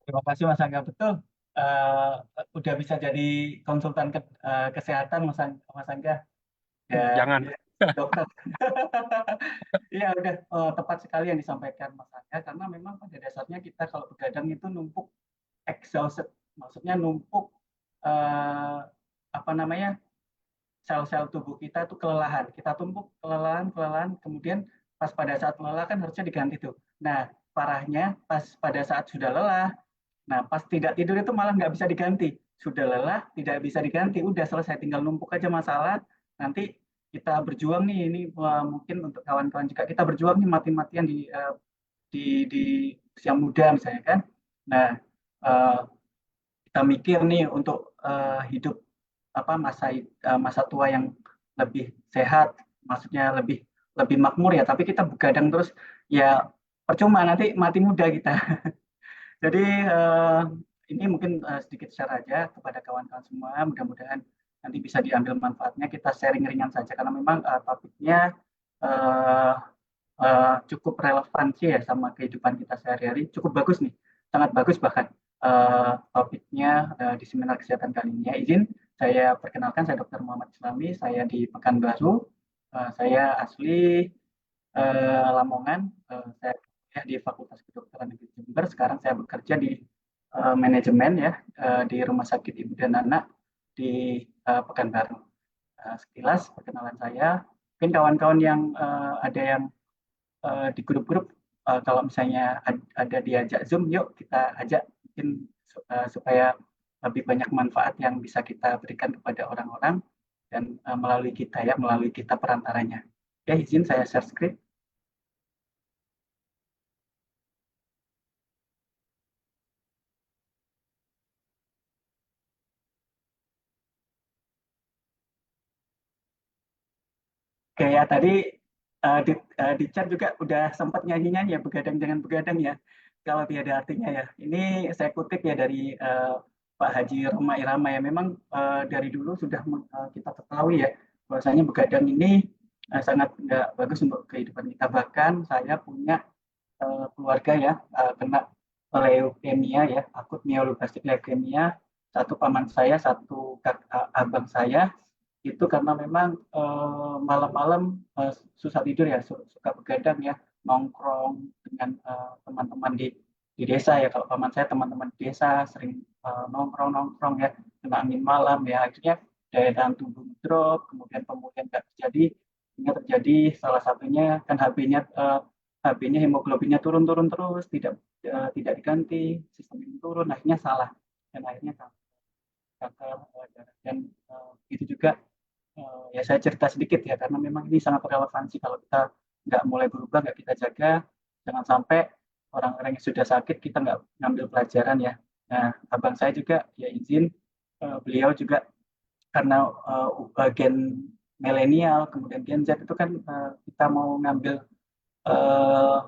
Terima kasih Mas Angga. Betul. Eh, udah bisa jadi konsultan kesehatan Mas Angga. Ya, Jangan. ya, dokter. Iya, udah tepat sekali yang disampaikan Mas Angga. Karena memang pada dasarnya kita kalau begadang itu numpuk exhausted. Maksudnya numpuk eh, apa namanya sel-sel tubuh kita itu kelelahan. Kita tumpuk kelelahan, kelelahan. Kemudian pas pada saat lelah kan harusnya diganti tuh. Nah, parahnya pas pada saat sudah lelah. Nah, pas tidak tidur itu malah nggak bisa diganti. Sudah lelah, tidak bisa diganti. Udah selesai, tinggal numpuk aja masalah. Nanti kita berjuang nih, ini mungkin untuk kawan-kawan juga kita berjuang nih mati-matian di usia muda misalnya kan. Nah, eh, kita mikir nih untuk hidup apa masa tua yang lebih sehat, maksudnya lebih lebih makmur ya. Tapi kita begadang terus, ya percuma nanti mati muda kita. Jadi ini mungkin sedikit share aja kepada kawan-kawan semua. Mudah-mudahan nanti bisa diambil manfaatnya. Kita sharing ringan saja karena memang topiknya eh, cukup relevansi ya sama kehidupan kita sehari-hari. Cukup bagus nih, sangat bagus bahkan topiknya di seminar kesehatan kali ini. Ya, izin saya perkenalkan, saya Dr. Muhammad Islami. Saya di Pekanbaru. Saya asli Lamongan. Saya kuliah di Fakultas Kedokteran Negeri Jember. Sekarang saya bekerja di manajemen ya di Rumah Sakit Ibu dan Anak di Pekanbaru. Sekilas perkenalan saya. Mungkin kawan-kawan yang ada yang di grup-grup kalau misalnya ada diajak Zoom, yuk kita ajak mungkin supaya lebih banyak manfaat yang bisa kita berikan kepada orang-orang dan melalui kita ya, melalui kita perantaranya. Ya, izin saya share screen. Oke ya, tadi di chat juga udah sempat nyanyi-nyanyi ya, begadang jangan begadang ya, kalau tiada artinya ya. Ini saya kutip ya dari Pak Haji Roma Irama ya. Memang dari dulu sudah kita ketahui ya, bahwasanya begadang ini sangat nggak bagus untuk kehidupan kita. Bahkan saya punya keluarga ya kena leukemia ya, akut myelodysplastic leukemia. Satu paman saya, satu abang saya itu karena memang malam-malam susah tidur ya, suka begadang ya, nongkrong dengan teman-teman di desa ya. Kalau paman saya teman-teman di desa sering nongkrong-nongkrong ya, kena angin malam ya, akhirnya daya tahan tubuh drop, kemudian pemulihan nggak terjadi, hingga terjadi salah satunya kan HB-nya hemoglobinnya turun-turun terus, tidak diganti, sistem ini turun, akhirnya salah dan akhirnya kanker darah dan itu juga ya saya cerita sedikit ya karena memang ini sangat relevansi kalau kita nggak mulai berubah, nggak kita jaga, jangan sampai orang-orang yang sudah sakit kita nggak ngambil pelajaran ya. Nah, abang saya juga ya izin beliau juga karena gen milenial kemudian Gen Z itu kan kita mau ngambil uh,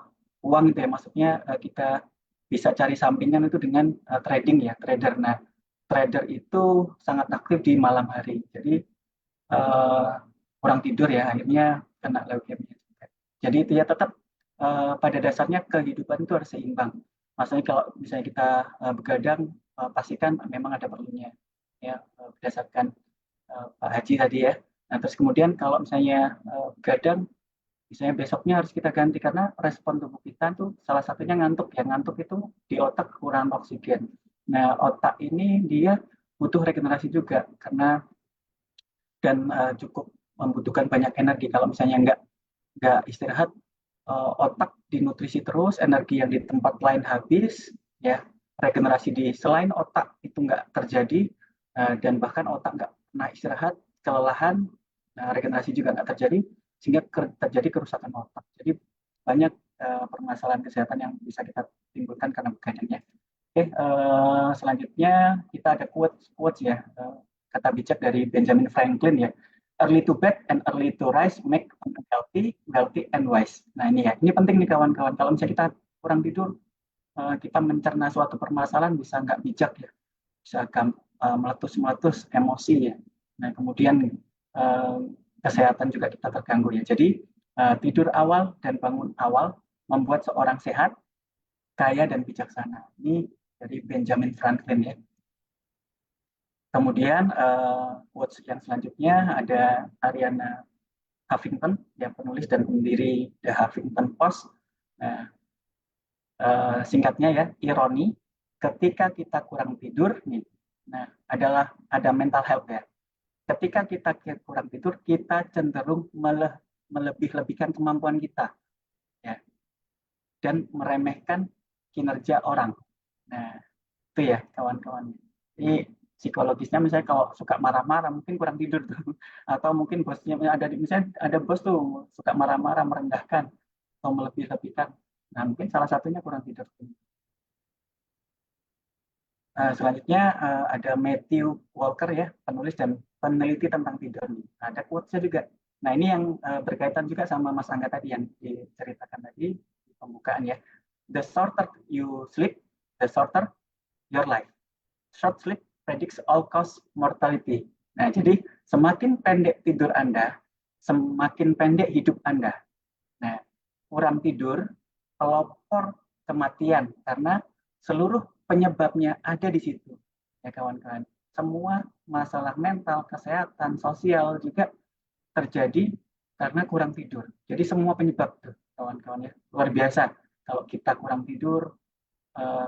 uang gitu ya, maksudnya kita bisa cari sampingan itu dengan trading ya, trader. Nah, trader itu sangat aktif di malam hari, jadi uh, kurang tidur ya, akhirnya kena leukemia juga. Jadi itu ya tetap pada dasarnya kehidupan itu harus seimbang. Maksudnya kalau misalnya kita begadang, pastikan memang ada perlunya ya, berdasarkan Pak Haji tadi ya. Nah, terus kemudian kalau misalnya begadang, misalnya besoknya harus kita ganti karena respon tubuh kita tuh salah satunya ngantuk ya. Ngantuk itu di otak kurang oksigen. Nah, otak ini dia butuh regenerasi juga karena dan cukup membutuhkan banyak energi. Kalau misalnya nggak istirahat, otak dinutrisi terus, energi yang di tempat lain habis, ya regenerasi di selain otak itu nggak terjadi, dan bahkan otak nggak pernah istirahat, kelelahan, regenerasi juga nggak terjadi, sehingga terjadi kerusakan otak. Jadi banyak permasalahan kesehatan yang bisa kita timbulkan karena begadangnya. Oke, selanjutnya kita ada quotes quotes ya, kata bijak dari Benjamin Franklin ya. Early to bed and early to rise make one healthy, wealthy, and wise. Nah ini ya, ini penting nih kawan-kawan. Kalau misalnya kita kurang tidur, kita mencerna suatu permasalahan bisa nggak bijak ya, bisa meletus-meletus emosi ya. Nah kemudian uh, kesehatan juga kita terganggu ya. Jadi tidur awal dan bangun awal membuat seorang sehat, kaya, dan bijaksana. Ini dari Benjamin Franklin ya. Kemudian quotes yang selanjutnya ada Arianna Huffington, yang penulis dan pendiri The Huffington Post. Nah, singkatnya ya, ironi, ketika kita kurang tidur nih, nah ada mental health ya. Ketika kita kurang tidur, kita cenderung melebih-lebihkan kemampuan kita, ya, dan meremehkan kinerja orang. Nah, itu ya kawan-kawan. Jadi psikologisnya misalnya kalau suka marah-marah mungkin kurang tidur tuh, atau mungkin bosnya ada misalnya ada bos tuh suka marah-marah merendahkan atau melebih-lebihkan. Nah, mungkin salah satunya kurang tidur. Selanjutnya ada Matthew Walker ya, penulis dan peneliti tentang tidur. Ada quotes-nya juga. Nah, ini yang berkaitan juga sama Mas Angga tadi yang diceritakan tadi di pembukaan ya. The shorter you sleep, the shorter your life. Short sleep predicts all-cause mortality. Nah, jadi semakin pendek tidur Anda, semakin pendek hidup Anda. Nah, kurang tidur pelopor kematian karena seluruh penyebabnya ada di situ. Ya kawan-kawan, semua masalah mental, kesehatan, sosial juga terjadi karena kurang tidur. Jadi semua penyebab tuh kawan-kawan ya, luar biasa. Kalau kita kurang tidur,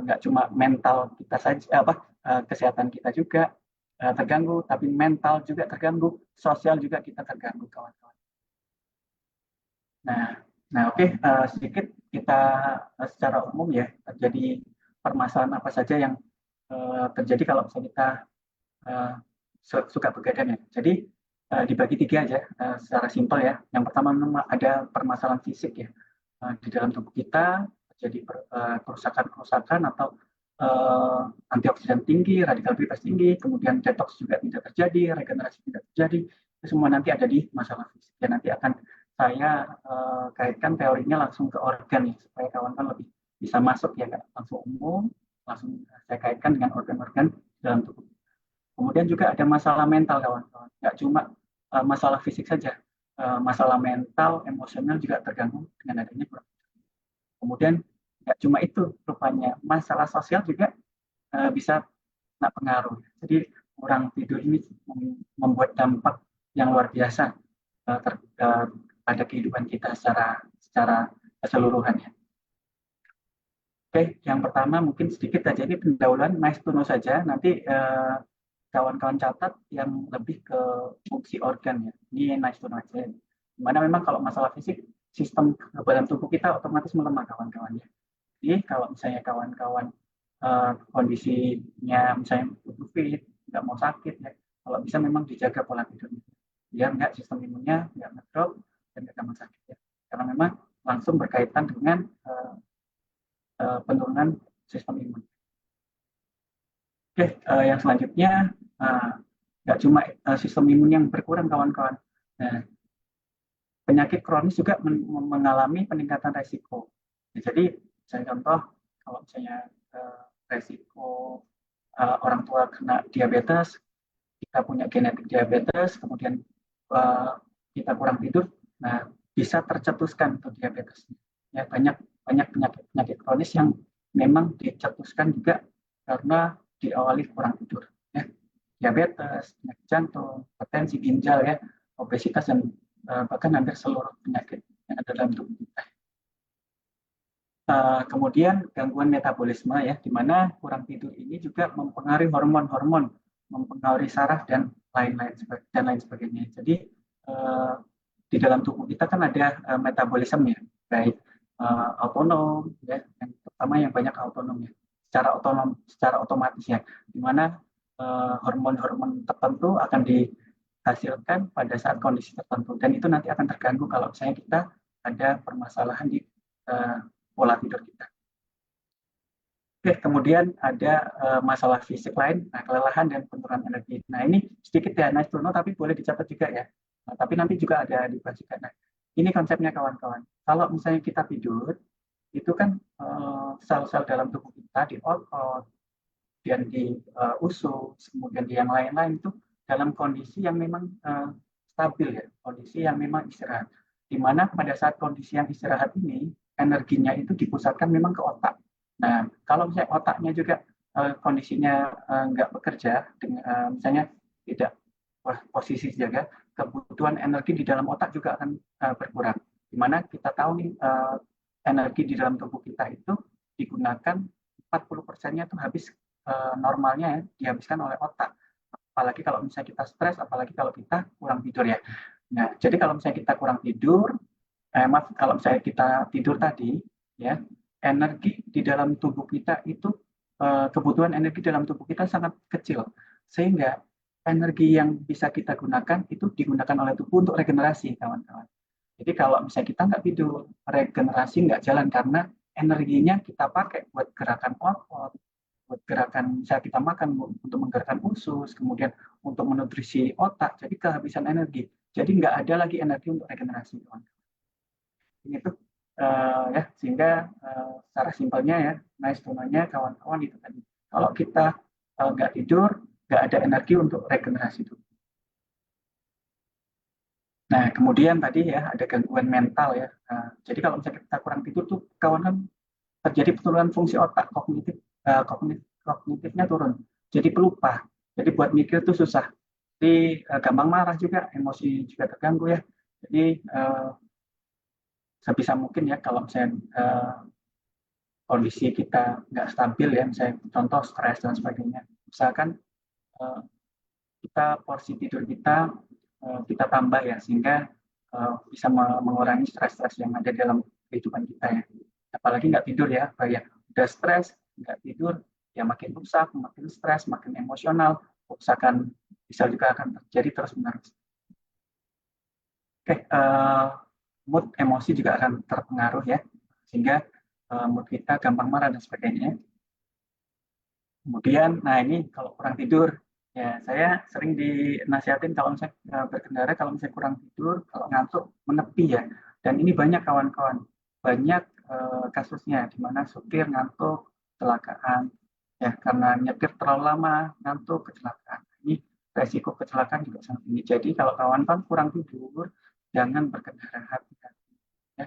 nggak cuma mental kita saja, kesehatan kita juga terganggu, tapi mental juga terganggu, sosial juga kita terganggu kawan-kawan. Nah, oke, sedikit kita secara umum ya terjadi permasalahan apa saja yang terjadi kalau misalnya kita suka begadang ya. Jadi dibagi tiga aja secara simpel ya. Yang pertama memang ada permasalahan fisik ya di dalam tubuh kita terjadi kerusakan-kerusakan atau antioksidan tinggi, radikal bebas tinggi, kemudian detox juga tidak terjadi, regenerasi tidak terjadi. Itu semua nanti ada di masalah fisik. Dan nanti akan saya kaitkan teorinya langsung ke organ ya, supaya kawan-kawan lebih bisa masuk ya, langsung umum, langsung saya kaitkan dengan organ-organ dalam tubuh. Kemudian juga ada masalah mental kawan-kawan, nggak cuma masalah fisik saja, masalah mental, emosional juga terganggu dengan adanya kurang. Kemudian nggak cuma itu, rupanya masalah sosial juga bisa kena pengaruh. Jadi kurang tidur ini membuat dampak yang luar biasa pada kehidupan kita secara keseluruhan ya. Oke, yang pertama mungkin sedikit saja ini pendahuluan, nice to know saja. Nanti kawan-kawan catat yang lebih ke fungsi organ ya. Ini nice to know aja. Dimana memang kalau masalah fisik, sistem kekebalan tubuh kita otomatis melemah kawan-kawan ya. Jadi kalau misalnya kawan-kawan kondisinya misalnya tubuh fit, nggak mau sakit ya, kalau bisa memang dijaga pola tidurnya. Biar nggak sistem imunnya nggak ngedrop dan nggak gampang sakit ya. Karena memang langsung berkaitan dengan penurunan sistem imun. Oke, yang selanjutnya nggak cuma sistem imun yang berkurang kawan-kawan. Nah, penyakit kronis juga mengalami peningkatan resiko. Jadi, saya contoh kalau misalnya resiko orang tua kena diabetes, kita punya genetik diabetes, kemudian kita kurang tidur, nah bisa tercetuskan tuh diabetesnya. Ya, banyak penyakit kronis yang memang dicetuskan juga karena diawali kurang tidur. Ya. Diabetes, penyakit jantung, hipertensi, ginjal, ya, obesitas, dan bahkan hampir seluruh penyakit yang ada dalam tubuh kita. Kemudian gangguan metabolisme ya, di mana kurang tidur ini juga mempengaruhi hormon-hormon, mempengaruhi saraf dan lain sebagainya. Jadi di dalam tubuh kita kan ada metabolisme ya, baik autonom ya, yang pertama yang banyak autonom ya, secara otomatis ya, di mana hormon-hormon tertentu akan dihasilkan pada saat kondisi tertentu, dan itu nanti akan terganggu kalau misalnya kita ada permasalahan di pola tidur kita. Oke, kemudian ada masalah fisik lain, nah, kelelahan dan penurunan energi. Nah, ini sedikit ya, nice to know, tapi boleh dicatat juga ya. Nah, tapi nanti juga ada dibahas juga. Nah, ini konsepnya kawan-kawan. Kalau misalnya kita tidur, itu kan sel-sel dalam tubuh kita di otot, dan di usus, kemudian di yang lain-lain itu dalam kondisi yang memang stabil ya, kondisi yang memang istirahat. Di mana pada saat kondisi yang istirahat ini, energinya itu dipusatkan memang ke otak. Nah, kalau misalnya otaknya juga kondisinya nggak bekerja, misalnya tidak posisi jaga, kebutuhan energi di dalam otak juga akan berkurang. Dimana kita tahu nih energi di dalam tubuh kita itu digunakan 40%-nya itu habis normalnya ya, dihabiskan oleh otak. Apalagi kalau misalnya kita stres, apalagi kalau kita kurang tidur ya. Nah, jadi kalau misalnya kita kurang tidur, maaf, kalau misalnya kita tidur tadi, ya, energi di dalam tubuh kita itu kebutuhan energi dalam tubuh kita sangat kecil, sehingga energi yang bisa kita gunakan itu digunakan oleh tubuh untuk regenerasi, kawan-kawan. Jadi kalau misalnya kita nggak tidur, regenerasi nggak jalan karena energinya kita pakai buat gerakan otot, buat gerakan misalnya kita makan untuk menggerakkan usus, kemudian untuk menutrisi otak, jadi kehabisan energi. Jadi nggak ada lagi energi untuk regenerasi, kawan-kawan. Ini tuh ya, sehingga secara simpelnya ya, nice to know-nya kawan-kawan itu tadi. Kalau kita nggak tidur, nggak ada energi untuk regenerasi tubuh. Nah, kemudian tadi ya ada gangguan mental ya. Jadi kalau misalnya kita kurang tidur tuh kawan kan terjadi penurunan fungsi otak, kognitifnya turun. Jadi pelupa. Jadi buat mikir tuh susah. Jadi gampang marah juga, emosi juga terganggu ya. Jadi sebisa mungkin ya kalau misalnya kondisi kita nggak stabil ya, misalnya contoh stres dan sebagainya, misalkan kita porsi tidur kita tambah ya, sehingga bisa mengurangi stres-stres yang ada dalam kehidupan kita ya. Apalagi nggak tidur ya, kayak udah stres, nggak tidur, ya makin rusak, makin stres, makin emosional, kerusakan bisa juga akan terjadi terus-menerus. Oke, mood, emosi juga akan terpengaruh ya, sehingga mood kita gampang marah dan sebagainya. Kemudian, nah ini kalau kurang tidur, ya saya sering dinasihatin kalau misalnya berkendara, kalau misalnya kurang tidur, kalau ngantuk, menepi ya. Dan ini banyak kawan-kawan, banyak kasusnya di mana supir ngantuk, kecelakaan, ya karena nyetir terlalu lama, ngantuk, kecelakaan. Ini resiko kecelakaan juga sangat tinggi. Jadi kalau kawan-kawan kurang tidur, jangan berkendara, hati-hati. Ya.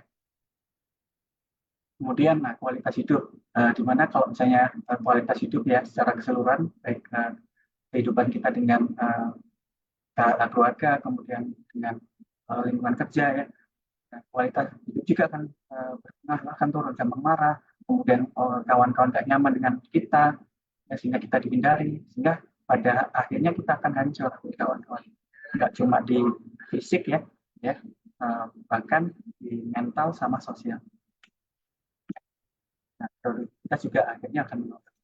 Kemudian nah, kualitas hidup, di mana kalau misalnya kualitas hidup ya secara keseluruhan, baik kehidupan kita dengan keluarga, kemudian dengan lingkungan kerja ya, nah, kualitas hidup juga akan berpengaruh, akan turun, gampang marah, kemudian kawan-kawan gak nyaman dengan kita, ya, sehingga kita dihindari, sehingga pada akhirnya kita akan hancur, kawan-kawan. Nggak cuma di fisik ya, ya bahkan di mental sama sosial. Nah, kita juga akhirnya akan menurun.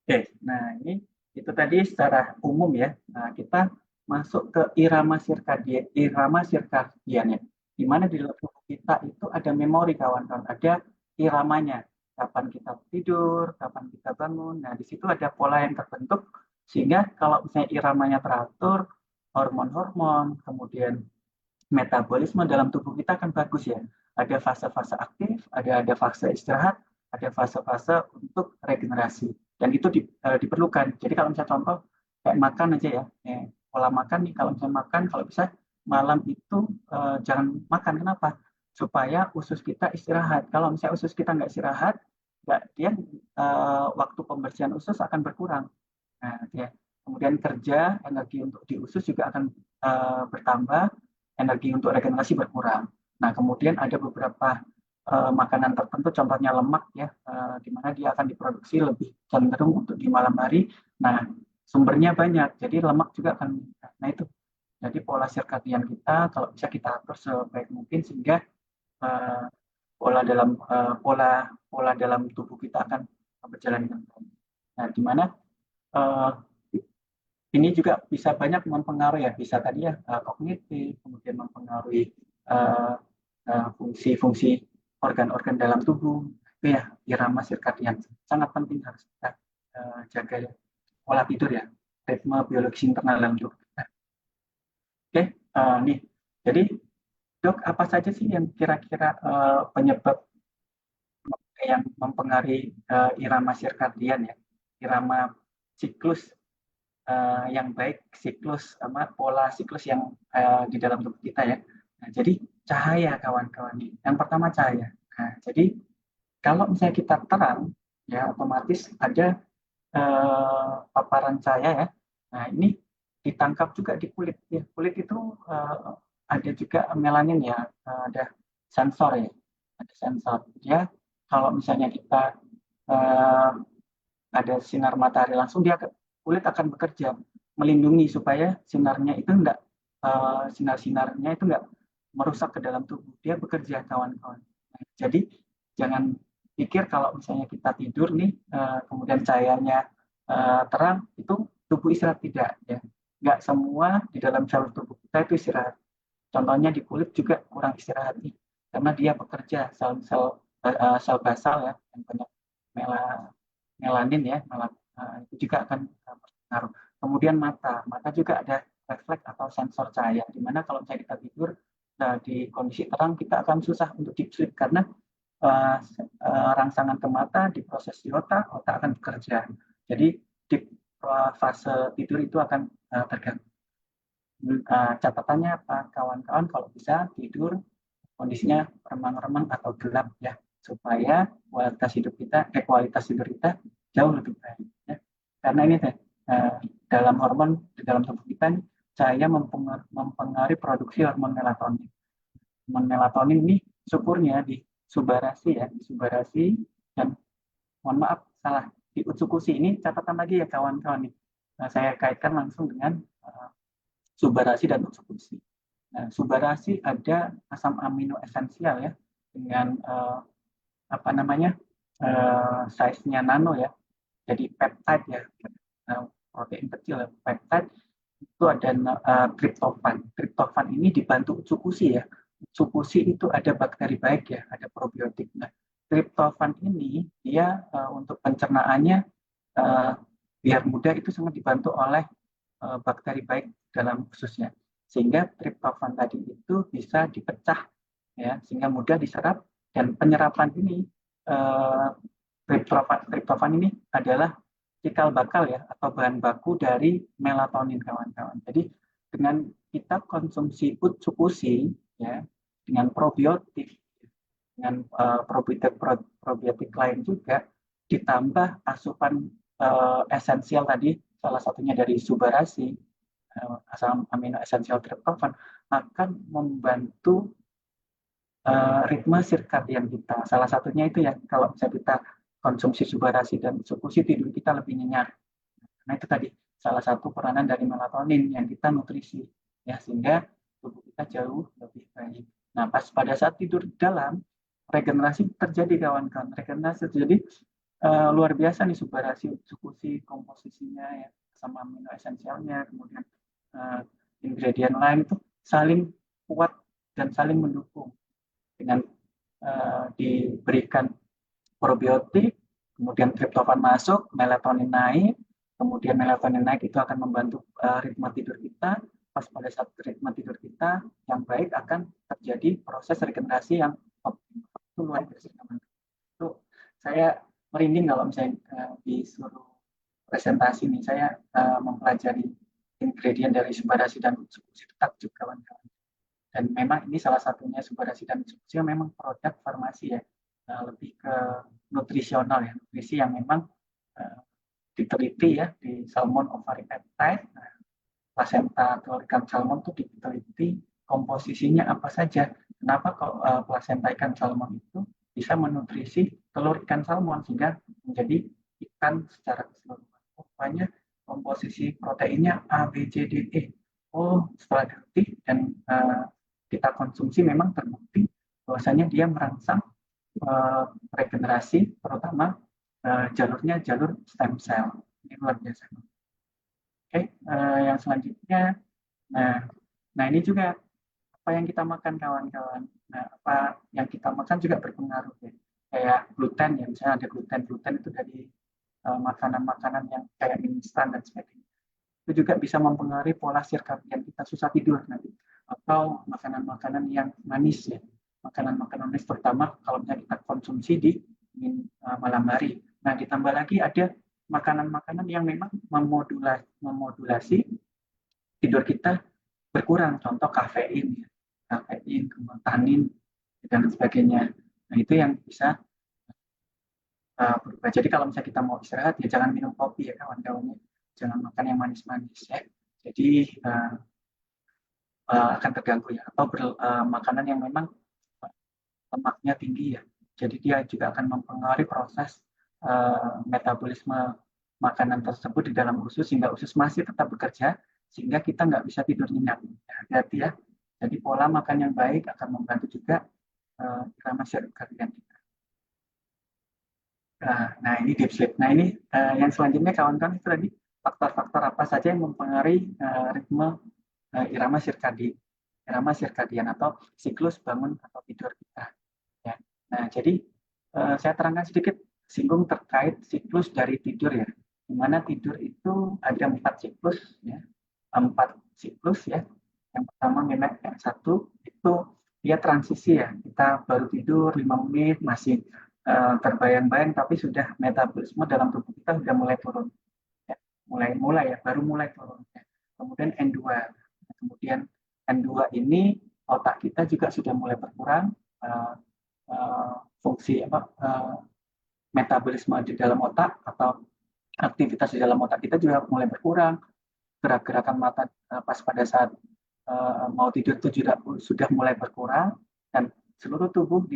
Oke, nah ini itu tadi secara umum ya. Nah, kita masuk ke irama sirkadian ya. Di mana di dalam tubuh kita itu ada memori, kawan-kawan, ada iramanya. Kapan kita tidur, kapan kita bangun. Nah, di situ ada pola yang terbentuk sehingga kalau misalnya iramanya teratur, hormon-hormon, kemudian metabolisme dalam tubuh kita akan bagus ya. Ada fase-fase aktif, ada fase istirahat, ada fase-fase untuk regenerasi. Dan itu diperlukan. Jadi kalau misalnya contoh kayak makan aja ya, pola makan nih, kalau misalnya makan, kalau bisa malam itu jangan makan. Kenapa? Supaya usus kita istirahat. Kalau misalnya usus kita nggak istirahat, dia waktu pembersihan usus akan berkurang. Nah, ya. Kemudian kerja, energi untuk di usus juga akan bertambah, energi untuk regenerasi berkurang. Nah, kemudian ada beberapa makanan tertentu, contohnya lemak ya, di mana dia akan diproduksi lebih cenderung untuk di malam hari. Nah, sumbernya banyak, jadi lemak juga akan. Nah itu, jadi pola sirkadian kita kalau bisa kita atur sebaik mungkin sehingga uh, pola dalam tubuh kita akan berjalan dengan baik. Nah, di mana uh, ini juga bisa banyak mempengaruhi ya, bisa tadi ya kognitif, kemudian mempengaruhi uh, fungsi-fungsi organ-organ dalam tubuh. Itu ya irama sirkadian sangat penting, harus kita jaga ya. Pola tidur ya, ritme biologis internal dalam tubuh. Oke, nih. Jadi dok, apa saja sih yang kira-kira penyebab yang mempengaruhi irama sirkadian ya, irama siklus yang baik, siklus sama pola siklus yang di dalam tubuh kita ya. Nah, jadi cahaya, kawan-kawan. Yang pertama cahaya. Nah, jadi kalau misalnya kita terang, ya otomatis ada paparan cahaya ya. Nah, ini ditangkap juga di kulit. Ya, kulit itu ada juga melanin ya, ada sensor ya, ada sensor. Dia kalau misalnya kita uh, ada sinar matahari langsung, dia kulit akan bekerja melindungi supaya sinarnya itu enggak sinar-sinarnya itu enggak merusak ke dalam tubuh. Dia bekerja kawan-kawan. Nah, jadi jangan pikir kalau misalnya kita tidur nih kemudian cahayanya terang itu tubuh istirahat, tidak ya. Enggak semua di dalam jalur tubuh kita itu istirahat. Contohnya di kulit juga kurang istirahat nih karena dia bekerja sel-sel sel basal ya yang banyak melanin ya, itu juga akan berpengaruh. Kemudian mata juga ada refleks atau sensor cahaya, di mana kalau misalnya kita tidur di kondisi terang kita akan susah untuk deep sleep karena rangsangan ke mata diproses di otak akan bekerja. Jadi di fase tidur itu akan terganggu. Catatannya apa kawan-kawan, kalau bisa tidur kondisinya remang-remang atau gelap ya, supaya kualitas tidur kita jauh lebih baik ya. Karena ini dalam hormon di dalam tubuh kita cahaya mempengaruhi produksi hormon melatonin. Hormon melatonin ini syukurnya di subarasi ya, di subarasi, dan mohon maaf salah, di utsukushi. Ini catatan lagi ya kawan-kawan nih. Saya kaitkan langsung dengan subarasi dan utsukushi. Nah, subarasi ada asam amino esensial ya, dengan apa namanya size-nya nano ya, jadi peptide ya, protein kecil ya, peptide itu ada triptofan. Triptofan ini dibantu utsukushi ya. Utsukushi itu ada bakteri baik ya, ada probiotik. Nah, triptofan ini dia untuk pencernaannya biar mudah itu sangat dibantu oleh bakteri baik dalam ususnya, sehingga triptofan tadi itu bisa dipecah ya, sehingga mudah diserap. Dan penyerapan ini triptofan ini adalah cikal bakal ya, atau bahan baku dari melatonin kawan-kawan. Jadi dengan kita konsumsi utsukushi ya, dengan probiotik, dengan probiotik lain juga, ditambah asupan esensial tadi, salah satunya dari subarasi, asam amino esensial triptofan, akan membantu ritme sirkadian kita. Salah satunya itu ya, kalau misalnya kita konsumsi subarasi dan utsukushi, tidur kita lebih nyenyak. Nah itu tadi salah satu peranan dari melatonin yang kita nutrisi ya, sehingga tubuh kita jauh lebih baik. Nah pas pada saat tidur dalam, regenerasi terjadi kawan-kawan. Regenerasi terjadi luar biasa nih, subarasi, utsukushi, komposisinya ya, sama amino esensialnya, kemudian ingredient lain itu saling kuat dan saling mendukung. Dengan diberikan probiotik, kemudian triptofan masuk, melatonin naik, kemudian melatonin naik itu akan membantu ritme tidur kita. Pas pada saat ritme tidur kita yang baik, akan terjadi proses regenerasi yang optimal. Itu luar biasa. Itu saya merinding kalau misalnya disuruh presentasi nih, saya mempelajari ingredient dari subarasi dan utsukushi, itu takjub kawan-kawan. Dan memang ini salah satunya subarasi dan utsukushi memang produk farmasi ya, lebih ke nutrisional ya, nutrisi yang memang diteliti ya di salmon ovary peptide. Nah, placenta atau ikan salmon itu diteliti komposisinya apa saja. Kenapa kok placenta ikan salmon itu bisa menutrisi telur ikan salmon sehingga menjadi ikan secara keseluruhan. Rupanya komposisi proteinnya A, B, C, D, E. Oh, setelah diteliti dan kita konsumsi, memang terbukti bahwasanya dia merangsang regenerasi, terutama jalurnya jalur stem cell. Ini luar biasa. Oke, yang selanjutnya, nah ini juga apa yang kita makan kawan-kawan. Nah, apa yang kita makan juga berpengaruh ya. Kayak gluten ya, misalnya ada gluten itu dari makanan-makanan yang kayak mie instan dan sebagainya. Itu juga bisa mempengaruhi pola sirkadian kita, susah tidur nanti. Atau makanan-makanan yang manis ya, makanan-makanan manis terutama kalau misalnya kita konsumsi di malam hari. Nah, ditambah lagi ada makanan-makanan yang memang memodulasi tidur kita berkurang, contoh kafein, kemudian tanin dan sebagainya. Nah, itu yang bisa berubah. Jadi kalau misalnya kita mau istirahat ya jangan minum kopi ya kawan-kawan, jangan makan yang manis-manis ya. Jadi akan terganggu ya. Atau makanan yang memang lemaknya tinggi ya. Jadi dia juga akan mempengaruhi proses metabolisme makanan tersebut di dalam usus sehingga usus masih tetap bekerja sehingga kita nggak bisa tidur nyenyak. Hati-hati ya. Jadi pola makan yang baik akan membantu juga irama sirkadian kita. Nah, ini deep sleep. Nah, ini yang selanjutnya kawan-kawan itu tadi faktor-faktor apa saja yang mempengaruhi ritme irama sirkadian atau siklus bangun atau tidur kita. Ya. Nah, jadi saya terangkan sedikit singgung terkait siklus dari tidur ya. Di mana tidur itu ada 4 siklus ya. 4 siklus ya. Yang pertama memang yang satu itu dia transisi ya. Kita baru tidur 5 menit masih terbayang-bayang tapi sudah metabolisme dalam tubuh kita sudah mulai turun. Ya. Mulai ya, baru mulai turun. Ya. Kemudian N2. Kemudian N2 ini otak kita juga sudah mulai berkurang fungsi metabolisme di dalam otak atau aktivitas di dalam otak kita juga mulai berkurang. Gerak-gerakan mata pas pada saat mau tidur itu sudah mulai berkurang dan seluruh tubuh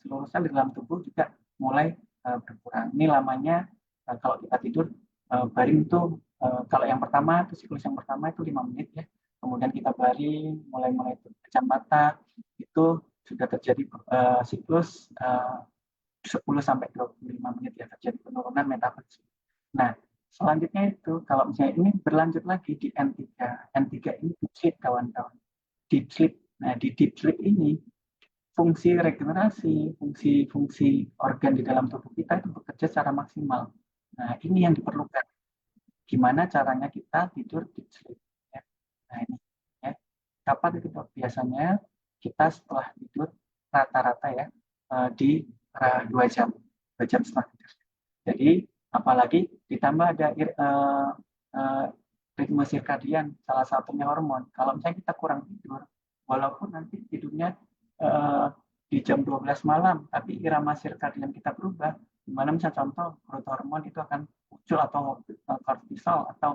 seluruh sel di dalam tubuh juga mulai berkurang. Ini lamanya kalau kita tidur baring itu kalau yang pertama itu siklus yang pertama itu 5 menit ya. Kemudian kita baring mulai pejam mata itu sudah terjadi siklus 10 sampai 25 menit ya terjadi penurunan metabolisme. Nah, selanjutnya itu kalau misalnya ini berlanjut lagi di N3. N3 ini deep sleep kawan-kawan. Deep sleep. Nah, di deep sleep ini fungsi regenerasi, fungsi organ di dalam tubuh kita itu bekerja secara maksimal. Nah, ini yang diperlukan. Gimana caranya kita tidur deep sleep? Ya. Nah, ini ya. Kapan itu biasanya kita setelah tidur rata-rata ya di 2 jam, 2 jam setelah tidur. Jadi apalagi ditambah ada ritme sirkadian, salah satunya hormon. Kalau misalnya kita kurang tidur, walaupun nanti tidurnya di jam 12 malam, tapi irama sirkadian kita berubah. Dimana misalnya contoh growth hormon itu akan muncul atau kortisol atau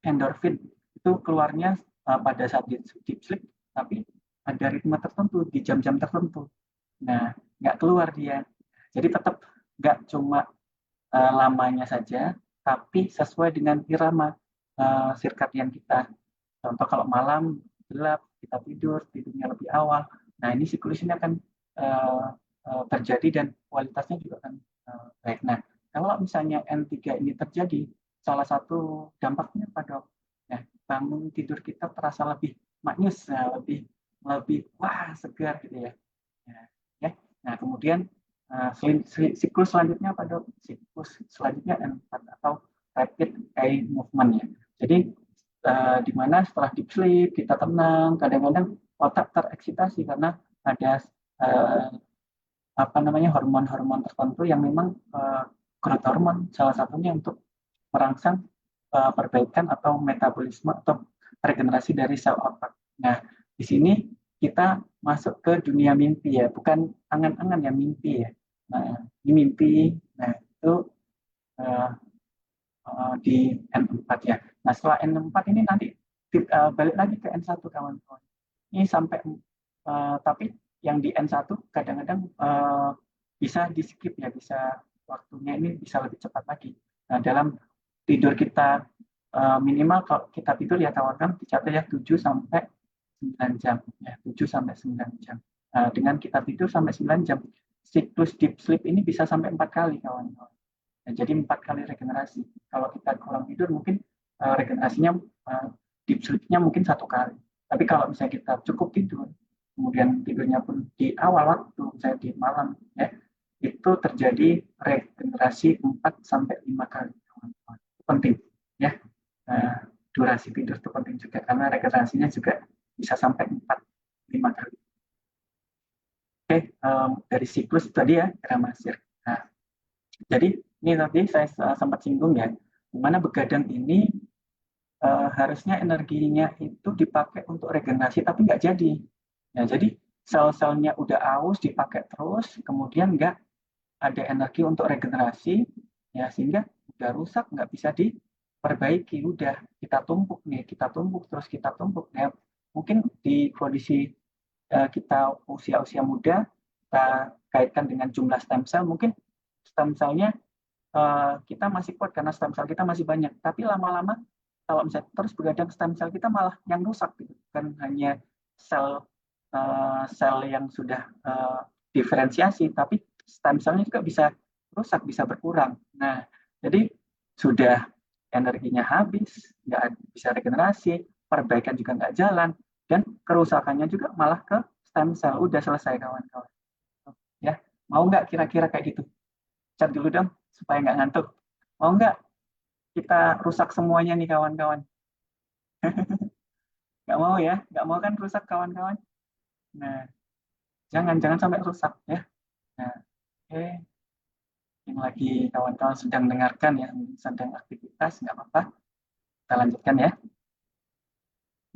endorfin itu keluarnya pada saat deep sleep, tapi ada ritme tertentu di jam-jam tertentu. Nah, nggak keluar dia. Jadi tetap nggak cuma lamanya saja, tapi sesuai dengan irama sirkadian kita. Contoh kalau malam gelap, kita tidurnya lebih awal. Nah, ini siklus ini akan terjadi dan kualitasnya juga akan baik. Nah, kalau misalnya N3 ini terjadi, salah satu dampaknya pada bangun tidur kita terasa lebih maknyus, lebih wah segar gitu ya. Ya. Nah, kemudian siklus selanjutnya pada siklus selanjutnya N4 atau rapid eye movement ya. Jadi di mana setelah deep sleep kita tenang, kadang-kadang otak tereksitasi karena ada hormon-hormon tertentu yang memang growth hormon salah satunya untuk merangsang perbaikan atau metabolisme atau regenerasi dari sel otak. Nah, di sini kita masuk ke dunia mimpi ya, bukan angan-angan ya, mimpi ya. Nah, ini mimpi. Nah, itu di N4 ya. Nah, setelah N4 ini nanti balik lagi ke N1 kawan-kawan. Ini sampai tapi yang di N1 kadang-kadang bisa di skip ya, bisa waktunya ini bisa lebih cepat lagi. Nah, dalam tidur kita minimal kalau kita tidur ya kawan-kawan dicatat ya 7 sampai 9 jam ya, 7 sampai 9 jam. Dengan kita tidur sampai 9 jam, siklus deep sleep ini bisa sampai 4 kali kawan-kawan. Nah, jadi 4 kali regenerasi. Kalau kita kurang tidur mungkin regenerasinya deep sleep-nya mungkin 1 kali. Tapi kalau misalnya kita cukup tidur, kemudian tidurnya pun di awal waktu, misalnya di malam, ya, itu terjadi regenerasi 4 sampai 5 kali. Itu penting, ya. Durasi tidur itu penting juga karena regenerasinya juga bisa sampai 4-5 kali. Oke, dari siklus tadi ya, irama sirk. Nah, jadi ini tadi saya sempat singgung ya, di mana begadang ini harusnya energinya itu dipakai untuk regenerasi tapi nggak jadi. Nah, jadi sel-selnya udah aus dipakai terus, kemudian nggak ada energi untuk regenerasi, ya sehingga udah rusak nggak bisa diperbaiki, udah kita tumpuk nih, kita tumpuk terus kita tumpuk. Ya, mungkin di kondisi kita usia-usia muda, kita kaitkan dengan jumlah stem cell, mungkin stem cell-nya kita masih kuat karena stem cell kita masih banyak. Tapi lama-lama kalau misalnya terus begadang, stem cell kita malah yang rusak, gitu. Kan hanya sel yang sudah diferensiasi, tapi stem cell-nya juga bisa rusak, bisa berkurang. Nah, jadi sudah energinya habis, nggak bisa regenerasi, perbaikan juga nggak jalan, dan kerusakannya juga malah ke stem cell. Udah selesai kawan-kawan. Ya, mau nggak kira-kira kayak gitu? Chat dulu dong, supaya nggak ngantuk. Mau nggak kita rusak semuanya nih kawan-kawan? Nggak mau ya? Nggak mau kan rusak kawan-kawan? Nah, jangan sampai rusak ya. Nah, oke. Yang lagi kawan-kawan sedang dengarkan ya, sedang aktivitas, nggak apa-apa. Kita lanjutkan ya.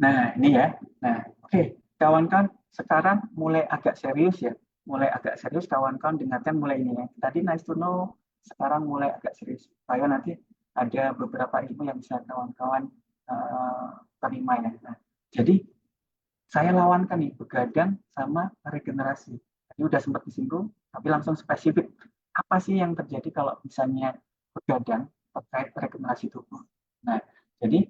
Nah, ini ya. Nah, oke. Kawan-kawan sekarang mulai agak serius ya. Mulai agak serius kawan-kawan dengarkan mulai ini ya. Tadi nice to know, sekarang mulai agak serius. Supaya nanti ada beberapa ilmu yang bisa kawan-kawan terima ya. Nah, jadi saya lawankan nih begadang sama regenerasi. Tadi udah sempat disinggung, tapi langsung spesifik. Apa sih yang terjadi kalau misalnya begadang terkait regenerasi tubuh? Nah, jadi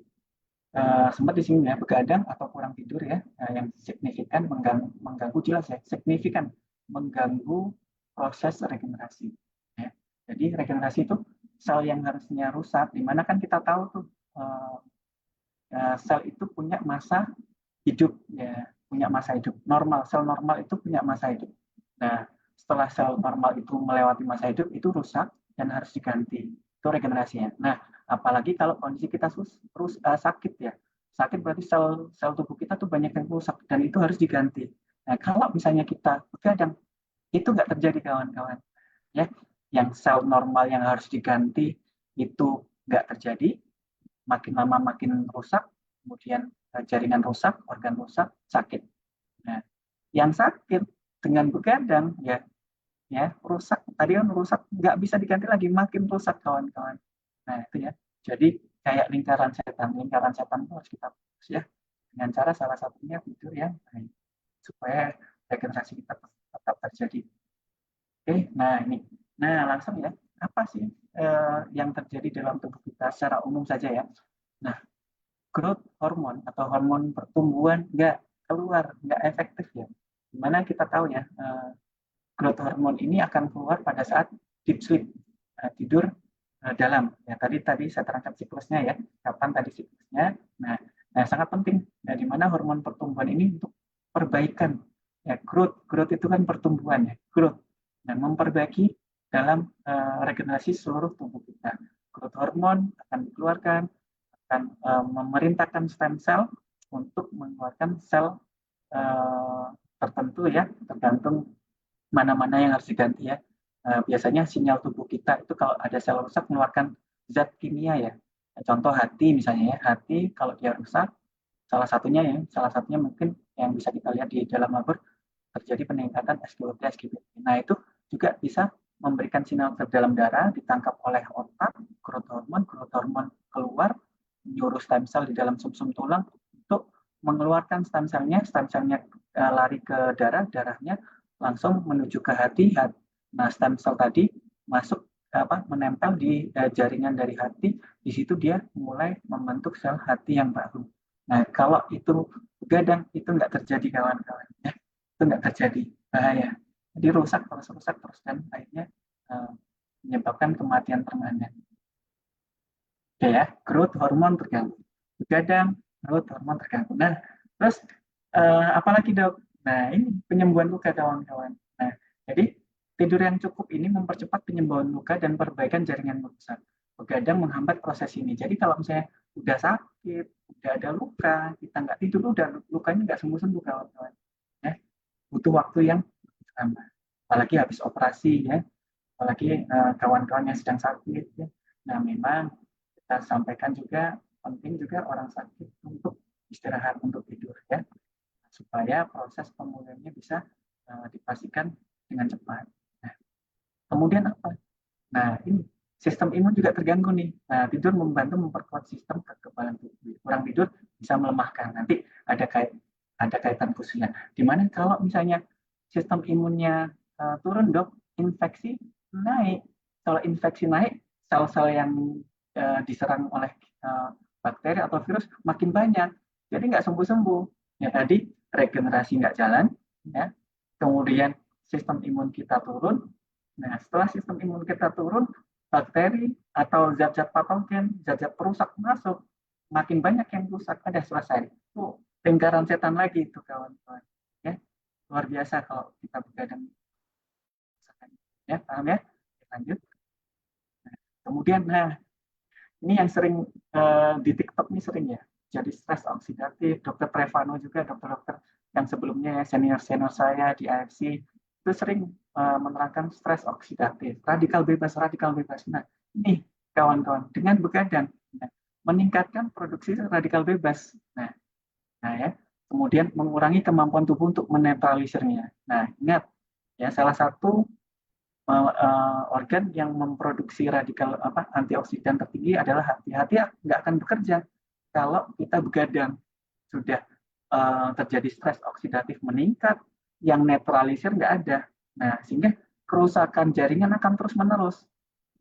sempat disinggung ya, begadang atau kurang tidur ya, yang signifikan mengganggu jelas ya, signifikan mengganggu proses regenerasi. Ya. Jadi regenerasi itu sel yang harusnya rusak, dimana kan kita tahu tuh sel itu punya masa hidup ya, punya masa hidup normal. Sel normal itu punya masa hidup. Nah, setelah sel normal itu melewati masa hidup, itu rusak dan harus diganti. Itu regenerasinya. Nah, apalagi kalau kondisi kita sakit ya. Sakit berarti sel tubuh kita tuh banyak yang rusak dan itu harus diganti. Nah, kalau misalnya kita begadang, itu nggak terjadi kawan-kawan. Ya, yang sel normal yang harus diganti itu nggak terjadi, makin lama makin rusak, kemudian jaringan rusak, organ rusak, sakit. Nah, yang sakit dengan begadang ya rusak. Tadi kan rusak nggak bisa diganti lagi, makin rusak kawan-kawan. Nah itu ya. Jadi kayak lingkaran setan itu harus kita putus ya. Dengan cara salah satunya tidur yang baik supaya regenerasi kita tetap terjadi. Oke, nah ini. Nah langsung ya, apa sih yang terjadi dalam tubuh kita secara umum saja ya? Nah, growth hormone atau hormon pertumbuhan nggak keluar, nggak efektif ya. Dimana kita tahu ya, growth hormone ini akan keluar pada saat deep sleep, tidur dalam. Ya tadi saya terangkan siklusnya ya, kapan tadi siklusnya. Nah, sangat penting. Nah, di mana hormon pertumbuhan ini untuk perbaikan. Ya, growth itu kan pertumbuhan ya, growth. Nah, memperbaiki dalam regenerasi seluruh tubuh kita. Growth hormone akan dikeluarkan, akan memerintahkan stem cell untuk mengeluarkan sel tertentu ya, tergantung mana-mana yang harus diganti ya. Biasanya sinyal tubuh kita itu kalau ada sel rusak mengeluarkan zat kimia ya. Contoh hati misalnya ya, hati kalau dia rusak, salah satunya mungkin yang bisa kita lihat di dalam labor terjadi peningkatan SGLT, SGBT. Nah itu juga bisa memberikan sinyal ke dalam darah, ditangkap oleh otak, growth hormone keluar, nyuruh stem cell di dalam sumsum tulang untuk mengeluarkan stem cellnya lari ke darah, darahnya langsung menuju ke hati. Nah, stem cell tadi masuk menempel di jaringan dari hati, di situ dia mulai membentuk sel hati yang baru. Nah, kalau itu begadang itu nggak terjadi kawan-kawan ya, itu nggak terjadi, bahaya. Jadi rusak terus dan akhirnya menyebabkan kematian permanen. Oke ya, growth hormone terganggu, begadang, growth hormone terganggu. Nah, terus apalagi dok? Nah, ini penyembuhan luka kawan-kawan. Nah, jadi tidur yang cukup ini mempercepat penyembuhan luka dan perbaikan jaringan rusak. Begadang menghambat proses ini. Jadi kalau misalnya udah sakit, udah ada luka, kita nggak tidur, udah lukanya nggak sembuh-sembuh kawan-kawan. Ya, butuh waktu yang lama. Apalagi habis operasi ya, apalagi kawan-kawan yang sedang sakit ya. Nah, memang kita sampaikan juga penting juga orang sakit untuk istirahat, untuk tidur ya, supaya proses pemulihannya bisa dipastikan dengan cepat. Nah, Kemudian apa? Nah, ini sistem imun juga terganggu nih. Nah, tidur membantu memperkuat sistem kekebalan tubuh. Kurang tidur bisa melemahkan. Nanti ada kaitan khususnya. Dimana kalau misalnya sistem imunnya turun, dok, infeksi naik. Kalau infeksi naik, sel-sel yang diserang oleh bakteri atau virus makin banyak. Jadi nggak sembuh-sembuh. Ya tadi regenerasi nggak jalan, ya. Kemudian sistem imun kita turun. Nah, setelah sistem imun kita turun, bakteri atau zat-zat patogen, zat-zat perusak masuk, makin banyak yang rusak, ada selesai. Itu lingkaran setan lagi itu kawan-kawan. Ya, luar biasa kalau kita begadang. Ya, paham ya? Lanjut. Kemudian, nah, ini yang sering di TikTok ini sering ya, jadi stres oksidatif. Dokter Trevano juga, dokter-dokter yang sebelumnya senior-senior saya di AFC, itu sering menerangkan stres oksidatif, radikal bebas, radikal bebas. Nah, ini kawan-kawan, dengan begadang, nah, meningkatkan produksi radikal bebas. Nah ya, kemudian mengurangi kemampuan tubuh untuk menetralisirnya. Nah, ingat, ya salah satu organ yang memproduksi radikal antioksidan tertinggi adalah hati. Hati nggak akan bekerja kalau kita begadang. Sudah terjadi stres oksidatif meningkat, yang netralisir nggak ada. Nah, sehingga kerusakan jaringan akan terus menerus.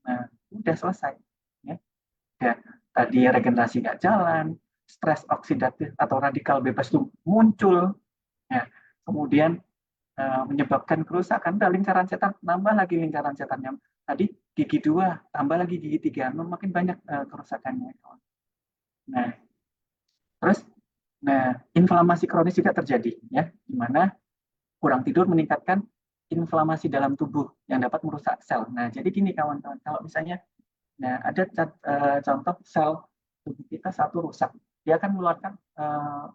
Nah, udah selesai. Ya. Ya, tadi regenerasi nggak jalan, stres oksidatif atau radikal bebas itu muncul. Ya. Kemudian menyebabkan kerusakan. Ada lingkaran setan, nambah lagi lingkaran setannya. Tadi gigi 2, tambah lagi gigi 3, makin banyak kerusakannya. Nah, terus, nah, inflamasi kronis juga terjadi, ya, di mana kurang tidur meningkatkan inflamasi dalam tubuh yang dapat merusak sel. Nah, jadi gini kawan-kawan, kalau misalnya, nah, ada contoh sel tubuh kita satu rusak, dia akan mengeluarkan uh,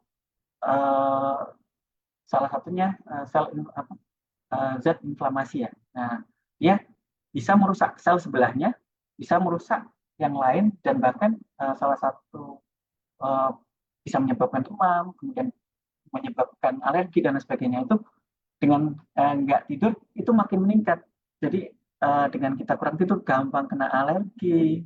salah satunya sel zat inflamasi ya. Nah, dia bisa merusak sel sebelahnya, bisa merusak yang lain, dan bahkan salah satu uh, bisa menyebabkan demam, kemudian menyebabkan alergi dan sebagainya. Itu dengan nggak tidur itu makin meningkat. Jadi dengan kita kurang tidur gampang kena alergi.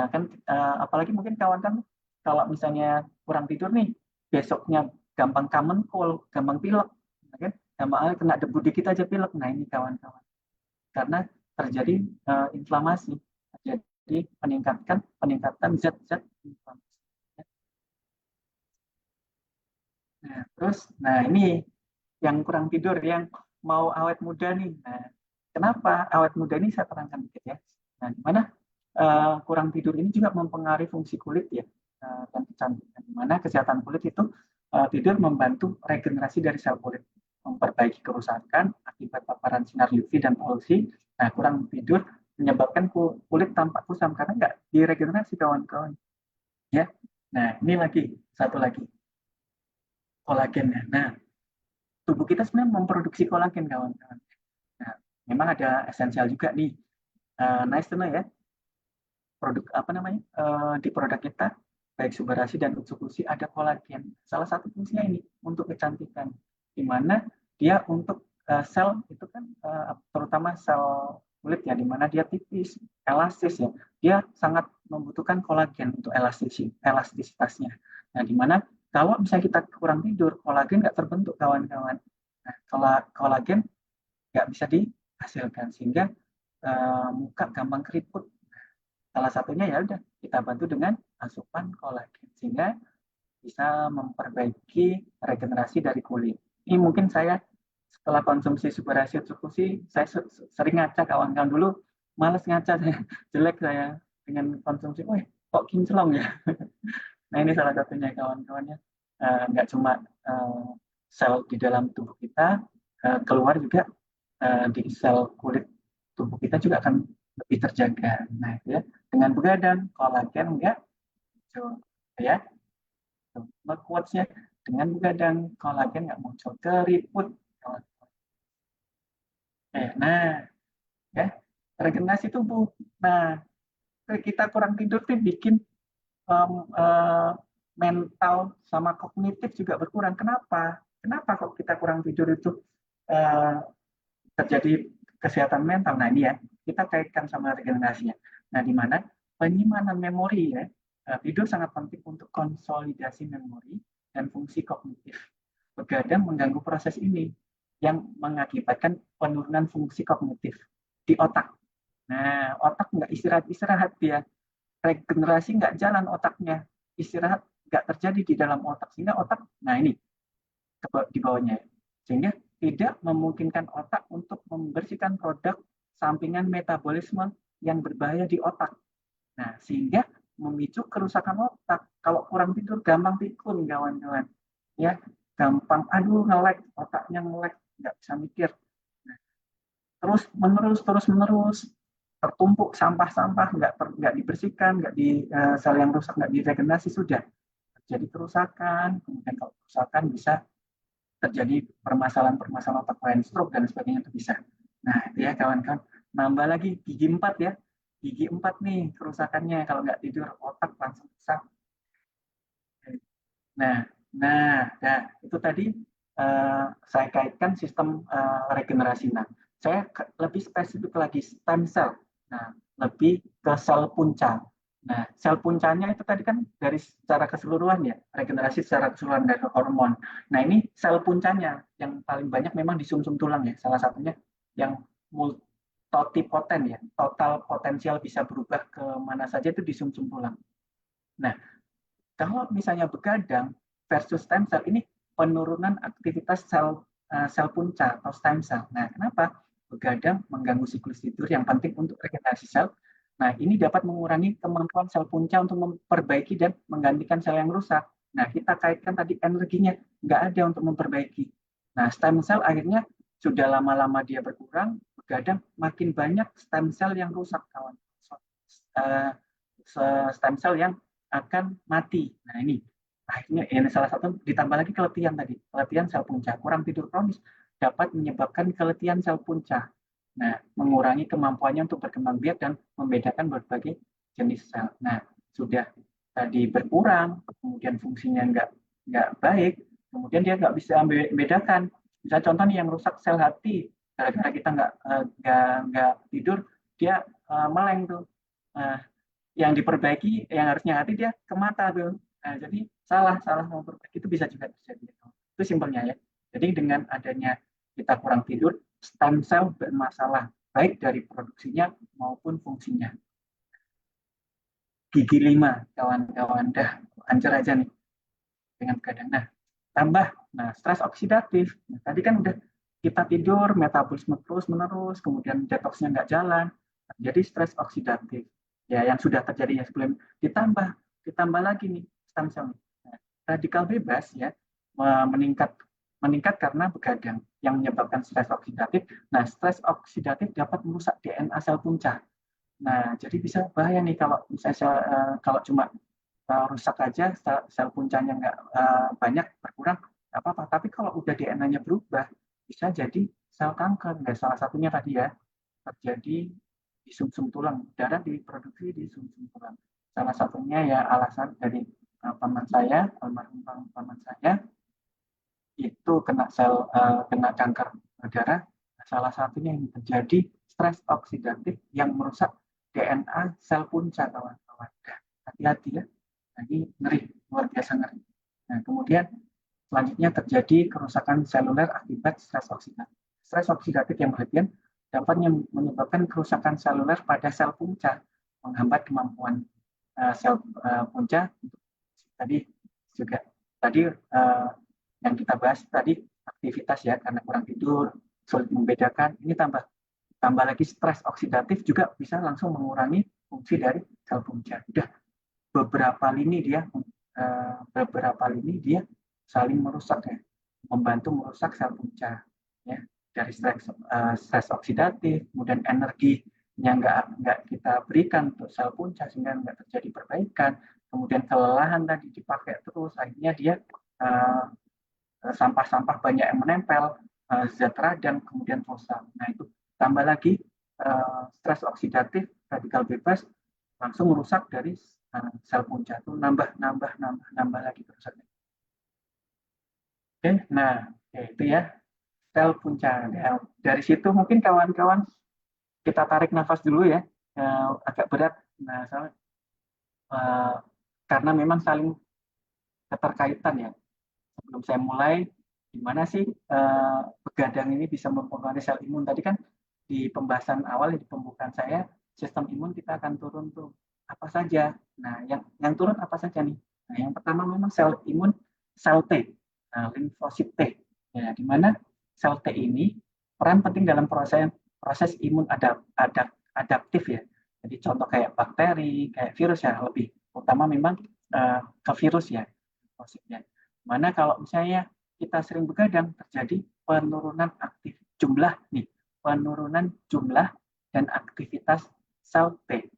Kan apalagi mungkin kawan kan kalau misalnya kurang tidur nih, besoknya gampang common cold, gampang pilek, kan? Gampang kena debu dikit aja pilek. Nah, ini kawan-kawan. Karena terjadi inflamasi, jadi peningkatan zat-zat inflamasi. Nah, terus, nah ini yang kurang tidur, yang mau awet muda nih. Nah, kenapa awet muda ini saya terangkan dikit ya. Nah, dimana kurang tidur ini juga mempengaruhi fungsi kulit ya, dan kecantikan. Dimana kesehatan kulit itu tidur membantu regenerasi dari sel kulit, memperbaiki kerusakan akibat paparan sinar UV dan polusi. Nah, kurang tidur menyebabkan kulit tampak kusam karena nggak diregenerasi kawan-kawan. Ya, nah ini lagi satu lagi kolagen. Nah, tubuh kita sebenarnya memproduksi kolagen kawan-kawan. Nah, memang ada esensial juga nih. Nice to know ya. Produk apa namanya? Di produk kita baik Subarashi dan Utsukushi ada kolagen. Salah satu fungsinya ini untuk kecantikan, di mana dia untuk sel itu kan terutama sel kulit ya, di mana dia tipis, elastis ya. Dia sangat membutuhkan kolagen untuk elastisitasnya. Nah, di mana kalau misalnya kita kurang tidur, kolagen nggak terbentuk kawan-kawan. Nah, kolagen nggak bisa dihasilkan sehingga muka gampang keriput. Salah satunya ya udah kita bantu dengan asupan kolagen sehingga bisa memperbaiki regenerasi dari kulit. Ini mungkin saya setelah konsumsi Subarashi Utsukushi, saya sering ngaca kawan-kawan. Dulu males ngaca, saya jelek saya dengan konsumsi. Wah, kok kinclong ya. Nah, ini salah satunya kawan-kawannya. Nggak cuma sel di dalam tubuh kita, keluar juga di sel kulit tubuh kita juga akan lebih terjaga. Nah, ya, dengan begadang, kolagen enggak muncul, ya. Quotes-nya, dengan begadang, kolagen nggak muncul, keriput. Nah, ya, regenerasi tubuh. Nah, kita kurang tidur tuh bikin mental sama kognitif juga berkurang. Kenapa? Kenapa kok kita kurang tidur itu terjadi kesehatan mental. Nah ini ya, kita kaitkan sama regenerasinya. Nah di mana penyimpanan memori ya, tidur sangat penting untuk konsolidasi memori dan fungsi kognitif. Begadang mengganggu proses ini yang mengakibatkan penurunan fungsi kognitif di otak. Nah, otak nggak istirahat-istirahat dia. Regenerasi nggak jalan otaknya. Istirahat nggak terjadi di dalam otak. Sehingga otak, nah ini, di bawahnya. Sehingga tidak memungkinkan otak untuk membersihkan produk sampingan metabolisme yang berbahaya di otak. Nah, sehingga memicu kerusakan otak. Kalau kurang tidur, gampang pikun, kawan-kawan. Ya, gampang, aduh, ngelek, otaknya ngelek, nggak bisa mikir. Nah, terus menerus tertumpuk sampah-sampah, nggak dibersihkan, nggak di sel yang rusak nggak diregenerasi, sudah terjadi kerusakan. Kemudian kalau kerusakan bisa terjadi permasalahan-permasalahan otak lain, stroke dan sebagainya itu bisa. Nah, itu ya kawan-kawan. Nambah lagi gigi 4 ya. Gigi 4 nih kerusakannya kalau nggak tidur otak langsung rusak. Nah, nah, itu tadi saya kaitkan sistem regenerasi. Nah, saya lebih spesifik lagi stem cell. Nah, lebih ke sel punca. Nah, sel puncanya itu tadi kan dari secara keseluruhan ya, regenerasi secara keseluruhan dari hormon. Nah, ini sel puncanya yang paling banyak memang di sumsum tulang ya, salah satunya yang multipoten ya, total potensial bisa berubah ke mana saja itu di sumsum tulang. Nah, kalau misalnya begadang versus stem cell, ini penurunan aktivitas sel punca atau stem cell. Nah, kenapa? Begadang mengganggu siklus tidur yang penting untuk regenerasi sel. Nah, ini dapat mengurangi kemampuan sel punca untuk memperbaiki dan menggantikan sel yang rusak. Nah, kita kaitkan tadi energinya nggak ada untuk memperbaiki. Nah, stem cell akhirnya sudah lama-lama dia berkurang, begadang makin banyak stem cell yang rusak, kawan. Stem cell yang akan mati. Nah ini akhirnya ini salah satu, ditambah lagi keletihan tadi, keletihan sel punca, kurang tidur kronis dapat menyebabkan keletihan sel punca. Nah, mengurangi kemampuannya untuk berkembang biak dan membedakan berbagai jenis sel. Nah, sudah tadi berkurang, kemudian fungsinya nggak baik, kemudian dia nggak bisa membedakan. Misalnya contoh nih yang rusak sel hati, gara-gara kita nggak tidur, dia meleng tuh. Nah, yang diperbaiki yang harusnya hati dia ke mata tuh. Nah, jadi salah memperbaiki itu bisa juga terjadi. Itu simpelnya ya. Jadi dengan adanya kita kurang tidur, stem cell bermasalah baik dari produksinya maupun fungsinya. Gigi 5 kawan-kawan dah hancur aja nih dengan keadaan. Nah, tambah stres oksidatif. Nah, tadi kan udah kita tidur, metabolisme terus menerus, kemudian detoxnya nggak jalan, jadi stres oksidatif. Ya, yang sudah terjadi ya sebelum ditambah lagi nih stem cell. Nah, radikal bebas ya meningkat karena begadang yang menyebabkan stres oksidatif. Nah, stres oksidatif dapat merusak DNA sel punca. Nah, jadi bisa bahaya nih kalau misalnya kalau cuma rusak aja sel puncanya nggak banyak berkurang nggak apa-apa, tapi kalau udah DNA-nya berubah bisa jadi sel kanker. Nah, salah satunya tadi ya terjadi di sumsum tulang, darah diproduksi di sumsum tulang. Salah satunya ya alasan dari paman saya, almarhum paman saya itu kena kanker darah. Salah satunya yang terjadi stres oksidatif yang merusak DNA sel punca, kawan-kawan. Hati-hati ya. Nah, ini ngeri, luar biasa ngeri. Nah, kemudian selanjutnya terjadi kerusakan seluler akibat stres oksidatif. Stres oksidatif yang berlebihan dapat menyebabkan kerusakan seluler pada sel punca, menghambat kemampuan sel punca tadi juga yang kita bahas tadi aktivitas ya, karena kurang tidur, sulit membedakan. Ini tambah lagi stres oksidatif juga bisa langsung mengurangi fungsi dari sel punca. Udah beberapa lini dia saling merusak ya, membantu merusak sel punca ya, dari stres oksidatif, kemudian energi yang nggak kita berikan untuk sel punca sehingga nggak terjadi perbaikan, kemudian kelelahan tadi dipakai terus, akhirnya dia sampah-sampah banyak yang menempel, zat radang kemudian rusak. Nah itu tambah lagi stres oksidatif, radikal bebas langsung merusak dari sel punca itu nambah lagi terus. Oke, nah itu ya sel punca. Ya, dari situ mungkin kawan-kawan kita tarik nafas dulu ya, agak berat. Nah, uh, karena memang saling keterkaitan ya. Sebelum saya mulai, gimana sih begadang ini bisa mempengaruhi sel imun? Tadi kan di pembahasan awal di pembukaan saya, sistem imun kita akan turun tuh apa saja. Nah, yang turun apa saja nih? Nah, yang pertama memang sel imun, sel T, nah, limfosit T. Ya, di mana sel T ini peran penting dalam proses imun adaptif ya. Jadi contoh kayak bakteri, kayak virus ya, lebih utama memang ke virus ya, limfositnya. Mana kalau misalnya kita sering begadang terjadi penurunan aktif jumlah nih, penurunan jumlah dan aktivitas sel T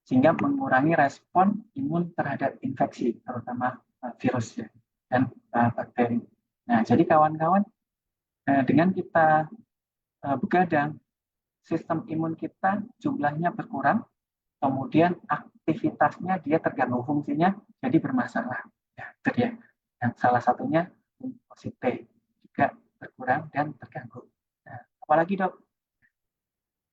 sehingga mengurangi respon imun terhadap infeksi terutama virus ya, dan bakteri. Nah, jadi kawan-kawan dengan kita begadang, sistem imun kita jumlahnya berkurang, kemudian aktivitasnya dia terganggu fungsinya jadi bermasalah. Ya, itu dia. Yang salah satunya limfosit T juga berkurang dan terganggu. Nah, apalagi dok,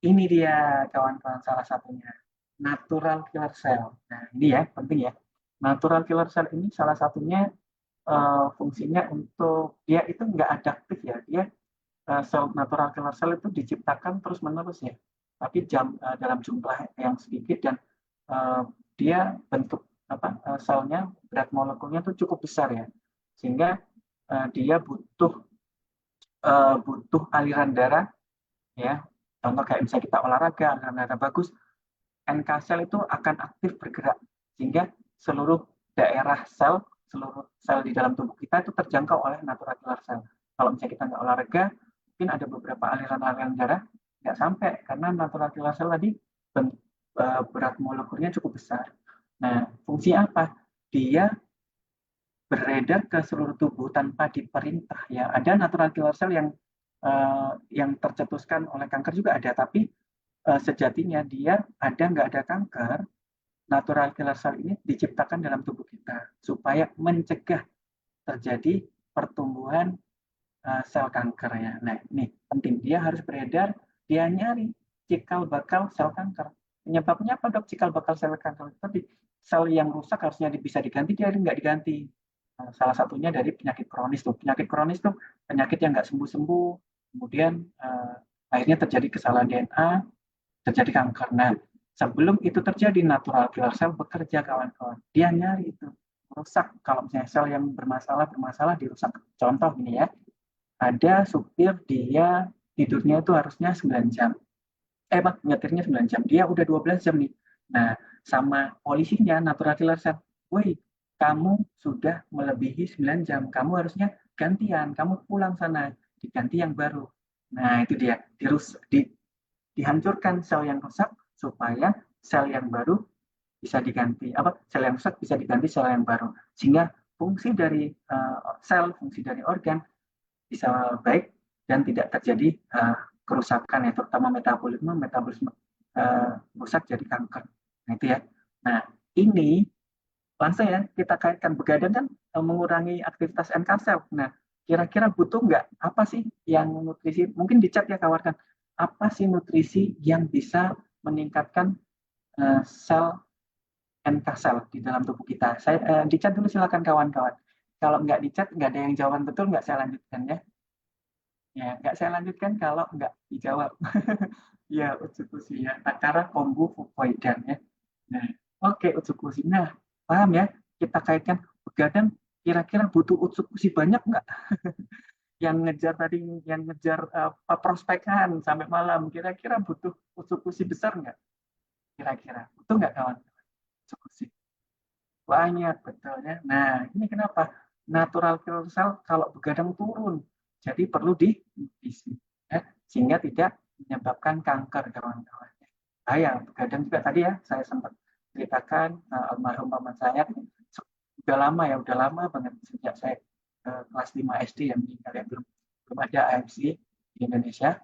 ini dia kawan-kawan salah satunya natural killer cell. Nah ini ya penting ya. Natural killer cell ini salah satunya fungsinya untuk dia itu nggak adaptif ya. Dia sel natural killer cell itu diciptakan terus menerus ya. Tapi dalam jumlah yang sedikit dan uh, dia bentuk selnya berat molekulnya itu cukup besar ya. Sehingga dia butuh aliran darah ya. Contoh kayak misalnya kita olahraga, aliran darah bagus, NK sel itu akan aktif bergerak sehingga seluruh daerah seluruh sel di dalam tubuh kita itu terjangkau oleh natural killer cell. Kalau misalnya kita nggak olahraga, mungkin ada beberapa aliran-aliran darah nggak sampai karena natural killer cell tadi berat molekulnya cukup besar. Nah, fungsi apa? Dia beredar ke seluruh tubuh tanpa diperintah ya. Ada natural killer cell yang tercetuskan oleh kanker juga ada, tapi sejatinya dia ada nggak ada kanker, natural killer cell ini diciptakan dalam tubuh kita supaya mencegah terjadi pertumbuhan sel kanker ya. Nah, ini penting. Dia harus beredar, dia nyari cikal bakal sel kanker. Penyebabnya apa dok? Cikal bakal sel kanker itu sel yang rusak harusnya bisa diganti, dia nggak diganti. Nah, salah satunya dari penyakit kronis tuh. Penyakit kronis tuh penyakit yang nggak sembuh-sembuh, kemudian akhirnya terjadi kesalahan DNA, terjadi kanker. Nah, sebelum itu terjadi, natural killer cell bekerja kawan-kawan. Dia nyari itu, rusak. Kalau misalnya sel yang bermasalah dirusak. Contoh ini ya, ada supir dia tidurnya itu harusnya 9 jam. Nyetirnya 9 jam. Dia udah 12 jam nih. Nah, sama polisinya, natural killer cell, woi, kamu sudah melebihi 9 jam. Kamu harusnya gantian. Kamu pulang sana. Diganti yang baru. Nah, itu dia. Dihancurkan sel yang rusak supaya sel yang baru bisa diganti sel yang rusak bisa diganti sel yang baru sehingga fungsi dari fungsi dari organ bisa baik dan tidak terjadi kerusakan ya terutama metabolisme rusak jadi kanker. Nah itu ya. Nah ini langsung ya kita kaitkan begadang kan mengurangi aktivitas NK sel. Nah kira-kira butuh nggak apa sih yang nutrisi mungkin di chat ya kawarkan apa sih nutrisi yang bisa meningkatkan sel NK sel di dalam tubuh kita. Saya di chat dulu silakan kawan-kawan. Kalau nggak di chat nggak ada yang jawaban betul nggak saya lanjutkan ya. Ya nggak saya lanjutkan kalau nggak dijawab. Ya utsukushi ya. Takara kombu fukoidan ya. Nah, oke utsukushi. Nah, paham ya? Kita kaitkan begadang kira-kira butuh utsukushi banyak nggak? Yang ngejar tadi, yang ngejar prospekan sampai malam, kira-kira butuh utsukushi besar nggak? Kira-kira butuh nggak kawan? Utsukushi. Banyak betulnya. Nah, ini kenapa? Natural killer cell kalau begadang turun. Jadi perlu diisi. Ya, sehingga tidak menyebabkan kanker kawan-kawan. Ya, begadang juga tadi ya, saya sempat ceritakan almarhum paman saya udah lama ya, udah lama banget sejak saya kelas 5 SD yang meninggal ya, belum ada AMC di Indonesia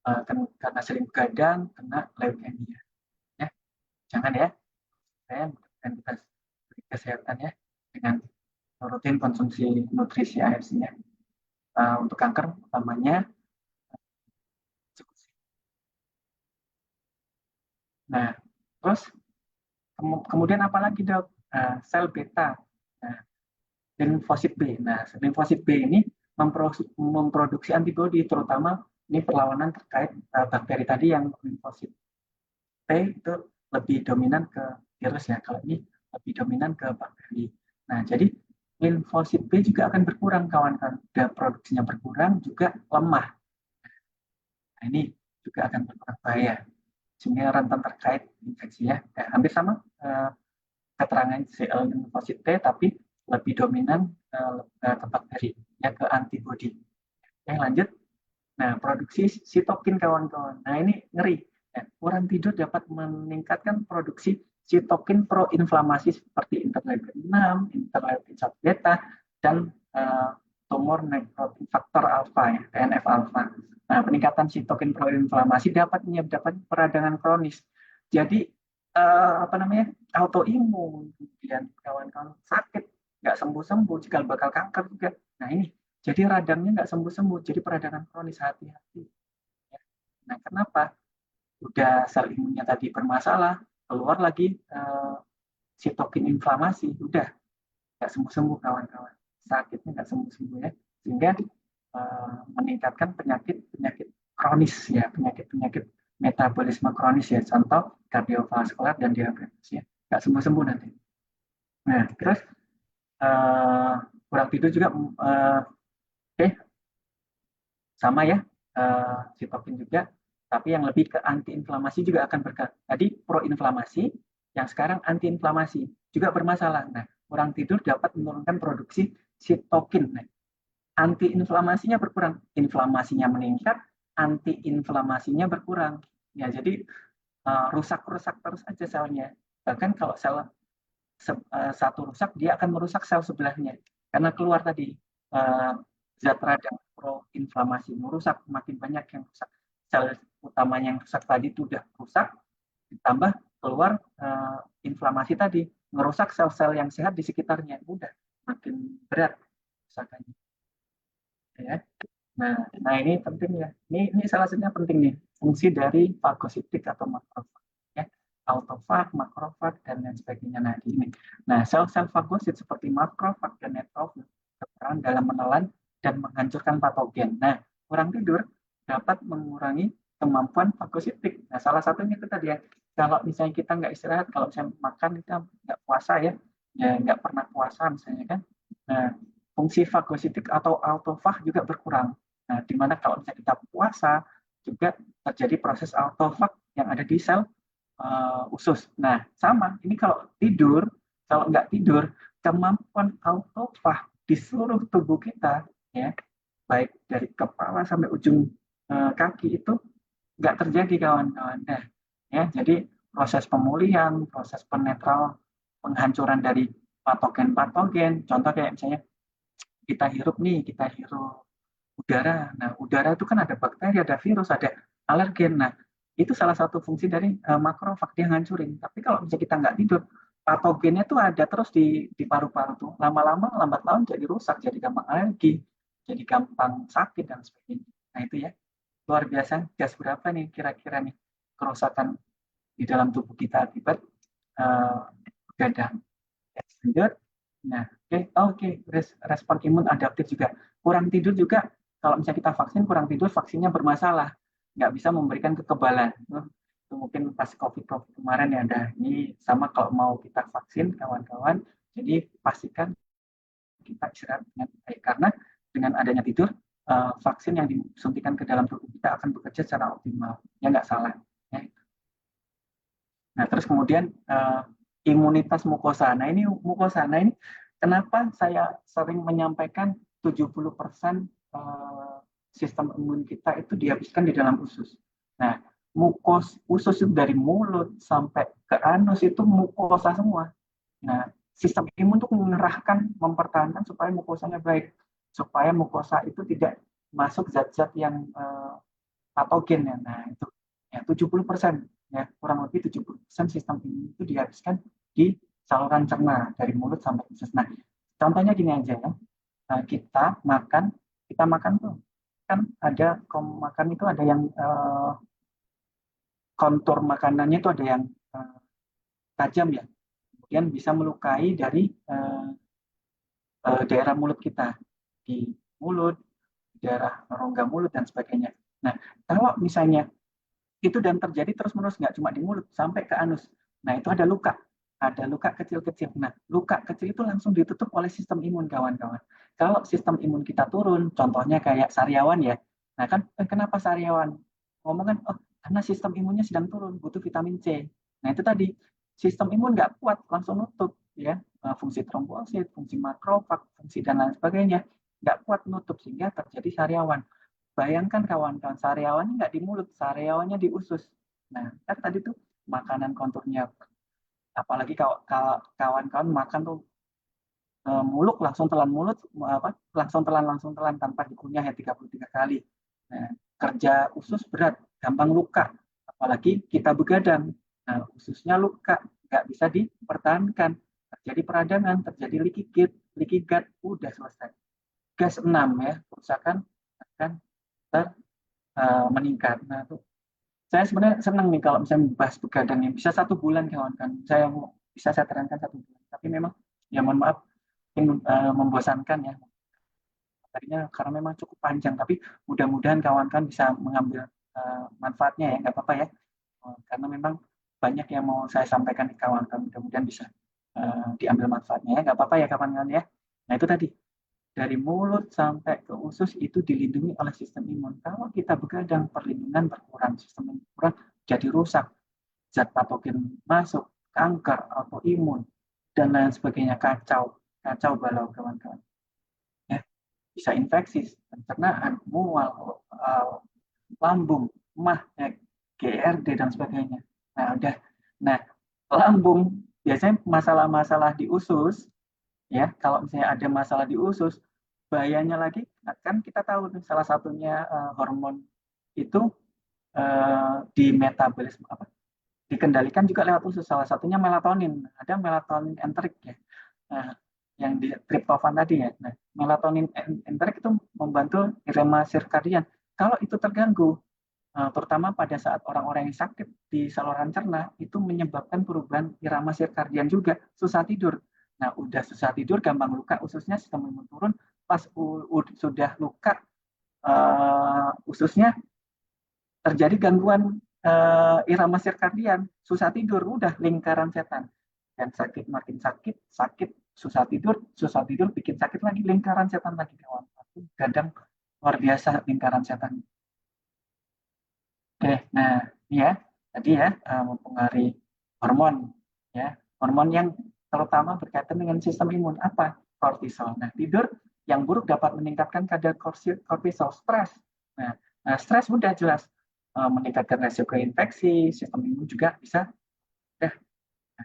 karena sering begadang kena leukemia. Ya, jangan ya, saya dan kita beri kesehatan ya dengan rutin konsumsi nutrisi AFC-nya. untuk kanker utamanya. Nah, terus kemudian apa lagi dok? Sel beta, nah, limfosit B. Nah, limfosit B ini memproduksi antibodi, terutama ini perlawanan terkait bakteri tadi yang limfosit T itu lebih dominan ke virus ya, kalau ini lebih dominan ke bakteri. Nah, jadi limfosit B juga akan berkurang kawan-kawan. Dan produksinya berkurang juga lemah. Nah, ini juga akan berkurang bahaya. Sehingga rentan terkait infeksi ya. Hampir sama keterangan limfosit T, tapi lebih dominan ke bakteri, ya ke antibodi. Yang lanjut, nah produksi sitokin kawan-kawan. Nah ini ngeri. Ya, kurang tidur dapat meningkatkan produksi sitokin proinflamasi seperti interleukin 6, interleukin 1 beta, dan tumor necrotic factor alpha, ya, TNF alpha. Nah, peningkatan sitokin proinflamasi dapat menyebabkan peradangan kronis. Jadi apa namanya, autoimun, kemudian kawan-kawan sakit nggak sembuh-sembuh, jika bakal kanker juga. Nah ini, jadi radangnya nggak sembuh-sembuh, jadi peradangan kronis, hati-hati. Nah kenapa? Udah sel imunnya tadi bermasalah, keluar lagi sitokin inflamasi, udah nggak sembuh-sembuh kawan-kawan. Sakitnya nggak sembuh-sembuh ya, sehingga meningkatkan penyakit-penyakit kronis ya, penyakit-penyakit metabolisme kronis ya, contoh kardiovaskular dan diabetes ya, nggak sembuh-sembuh nanti. Nah terus kurang tidur juga sama ya, sitokin juga, tapi yang lebih ke antiinflamasi juga akan bergerak. Tadi proinflamasi, yang sekarang antiinflamasi juga bermasalah. Nah, kurang tidur dapat menurunkan produksi sitokin. Nah, antiinflamasinya berkurang, inflamasinya meningkat, antiinflamasinya berkurang. Ya, jadi rusak-rusak terus aja selnya. Bahkan kalau sel satu rusak, dia akan merusak sel sebelahnya. Karena keluar tadi zat radang proinflamasi, merusak, makin banyak yang rusak. Sel utamanya yang rusak tadi itu sudah rusak, ditambah keluar inflamasi tadi, merusak sel-sel yang sehat di sekitarnya. Udah makin berat rusakannya. Ya. Nah ini penting ya. Ini salah satunya penting nih, fungsi dari fagositik atau makrofag. Ya. Autofag, makrofag, dan lain sebagainya. Nah, di ini. Nah, sel-sel fagosit seperti makrofag dan neutrofil berperan dalam menelan dan menghancurkan patogen. Nah, kurang tidur dapat mengurangi kemampuan fagositik. Nah, salah satunya itu tadi ya, kalau misalnya kita nggak istirahat, kalau misalnya makan kita nggak puasa ya, nggak pernah puasa misalnya kan. Nah, fungsi fagositik atau autofag juga berkurang. Nah, di mana kalau misalnya kita puasa juga terjadi proses autofag yang ada di sel usus. Nah, sama. Ini kalau tidur, kalau nggak tidur, kemampuan autofag di seluruh tubuh kita, ya, baik dari kepala sampai ujung kaki itu nggak terjadi kawan-kawan. Nah, ya, jadi proses pemulihan, proses penetral, penghancuran dari patogen-patogen, contoh kayak misalnya kita hirup nih, kita hirup udara. Nah, udara itu kan ada bakteri, ada virus, ada alergen. Nah, itu salah satu fungsi dari makrofag, dia ngancurin. Tapi kalau misalnya kita nggak tidur, patogennya tuh ada terus di paru-paru tuh. Lama-lama, lambat laun jadi rusak, jadi gampang alergi, jadi gampang sakit dan sebagainya. Nah, itu ya. Luar biasa, gas berapa nih kira-kira nih kerusakan di dalam tubuh kita akibat gadang. Lanjut. Nah, oke. Respon imun adaptif juga. Kurang tidur juga, kalau misalnya kita vaksin, kurang tidur, vaksinnya bermasalah. Nggak bisa memberikan kekebalan. Itu mungkin pas COVID kemarin ya ada. Ini sama kalau mau kita vaksin, kawan-kawan. Jadi pastikan kita istirahat dengan baik. Karena dengan adanya tidur, vaksin yang disuntikan ke dalam tubuh kita akan bekerja secara optimal. Ya nggak salah. Ya. Nah, terus kemudian imunitas mukosa. Nah, ini mukosa. Nah, ini kenapa saya sering menyampaikan 70% sistem imun kita itu dihabiskan di dalam usus. Nah, usus itu dari mulut sampai ke anus itu mukosa semua. Nah, sistem imun itu mengerahkan, mempertahankan supaya mukosanya baik, supaya mukosa itu tidak masuk zat-zat yang patogen ya. Nah, itu ya 70% ya, kurang lebih 70% sistem imun itu dihabiskan di saluran cerna dari mulut sampai usus. Nah, contohnya gini aja ya. Nah, kita makan kita makan tuh kan ada makan itu ada yang kontur makanannya itu ada yang eh, tajam ya, kemudian bisa melukai dari daerah mulut kita, di mulut, daerah rongga mulut dan sebagainya. Nah, kalau misalnya itu dan terjadi terus-menerus, nggak cuma di mulut, sampai ke anus. Nah, itu ada luka kecil-kecil. Nah, luka kecil itu langsung ditutup oleh sistem imun, kawan-kawan. Kalau sistem imun kita turun, contohnya kayak sariawan ya. Nah, kan kenapa sariawan? Ngomong kan, oh, karena sistem imunnya sedang turun, butuh vitamin C. Nah, itu tadi, sistem imun nggak kuat, langsung nutup ya. Fungsi trombosit, fungsi makrofag, fungsi dan lain sebagainya nggak kuat nutup sehingga terjadi sariawan. Bayangkan kawan-kawan, sariawannya nggak di mulut, sariawannya di usus. Nah, kan tadi tuh makanan konturnya, apalagi kalau kawan-kawan makan tuh muluk langsung telan mulut, apa langsung telan tanpa dikunyah ya 33 kali. Nah, kerja usus berat, gampang luka, apalagi kita begadang. Nah, ususnya luka, nggak bisa dipertahankan, terjadi peradangan, terjadi leaky gut, udah selesai. Gas 6 ya, kerusakan akan meningkat. Nah, tuh saya sebenarnya senang nih kalau misalnya bahas begadang yang bisa 1 bulan kawan kan. Saya bisa saya terangkan 1 bulan. Tapi memang ya mohon maaf ini membosankan ya. Tadinya karena memang cukup panjang. Tapi mudah-mudahan kawan-kawan bisa mengambil manfaatnya ya, nggak apa-apa ya. Karena memang banyak yang mau saya sampaikan ke kawan-kawan. Mudah-mudahan bisa diambil manfaatnya ya, nggak apa-apa ya kawan-kawan ya. Nah itu tadi dari mulut sampai ke usus itu dilindungi oleh sistem imun. Kalau kita begadang, perlindungan berkurang, sistem imun berkurang, jadi rusak, zat patogen masuk, kanker, autoimun, dan lain sebagainya, kacau, kacau balau kawan-kawan. Ya, bisa infeksi, pencernaan, mual, lambung, mah, ya, GRD dan sebagainya. Nah, udah. Nah, lambung biasanya masalah-masalah di usus ya, kalau misalnya ada masalah di usus, bahayanya lagi kan kita tahu nih, salah satunya hormon itu di metabolisme apa dikendalikan juga lewat usus, salah satunya melatonin, ada melatonin enterik ya, nah, yang di triptofan tadi ya. Nah, melatonin enterik itu membantu irama sirkadian. Kalau itu terganggu, terutama pada saat orang-orang yang sakit di saluran cerna, itu menyebabkan perubahan irama sirkadian juga, susah tidur. Nah, udah susah tidur, gampang luka, ususnya sistem imun turun, pas sudah luka, ususnya terjadi gangguan irama sirkadian, susah tidur, udah lingkaran setan. Dan sakit makin sakit, sakit, susah tidur, bikin sakit lagi, lingkaran setan lagi kawan. Kadang luar biasa lingkaran setan. Oke, nah ini ya tadi ya mempengaruhi hormon ya, hormon yang terutama berkaitan dengan sistem imun apa? Kortisol. Nah, tidur yang buruk dapat meningkatkan kadar kortisol, stres. Nah, stres udah jelas meningkatkan resiko infeksi, sistem imun juga bisa ya,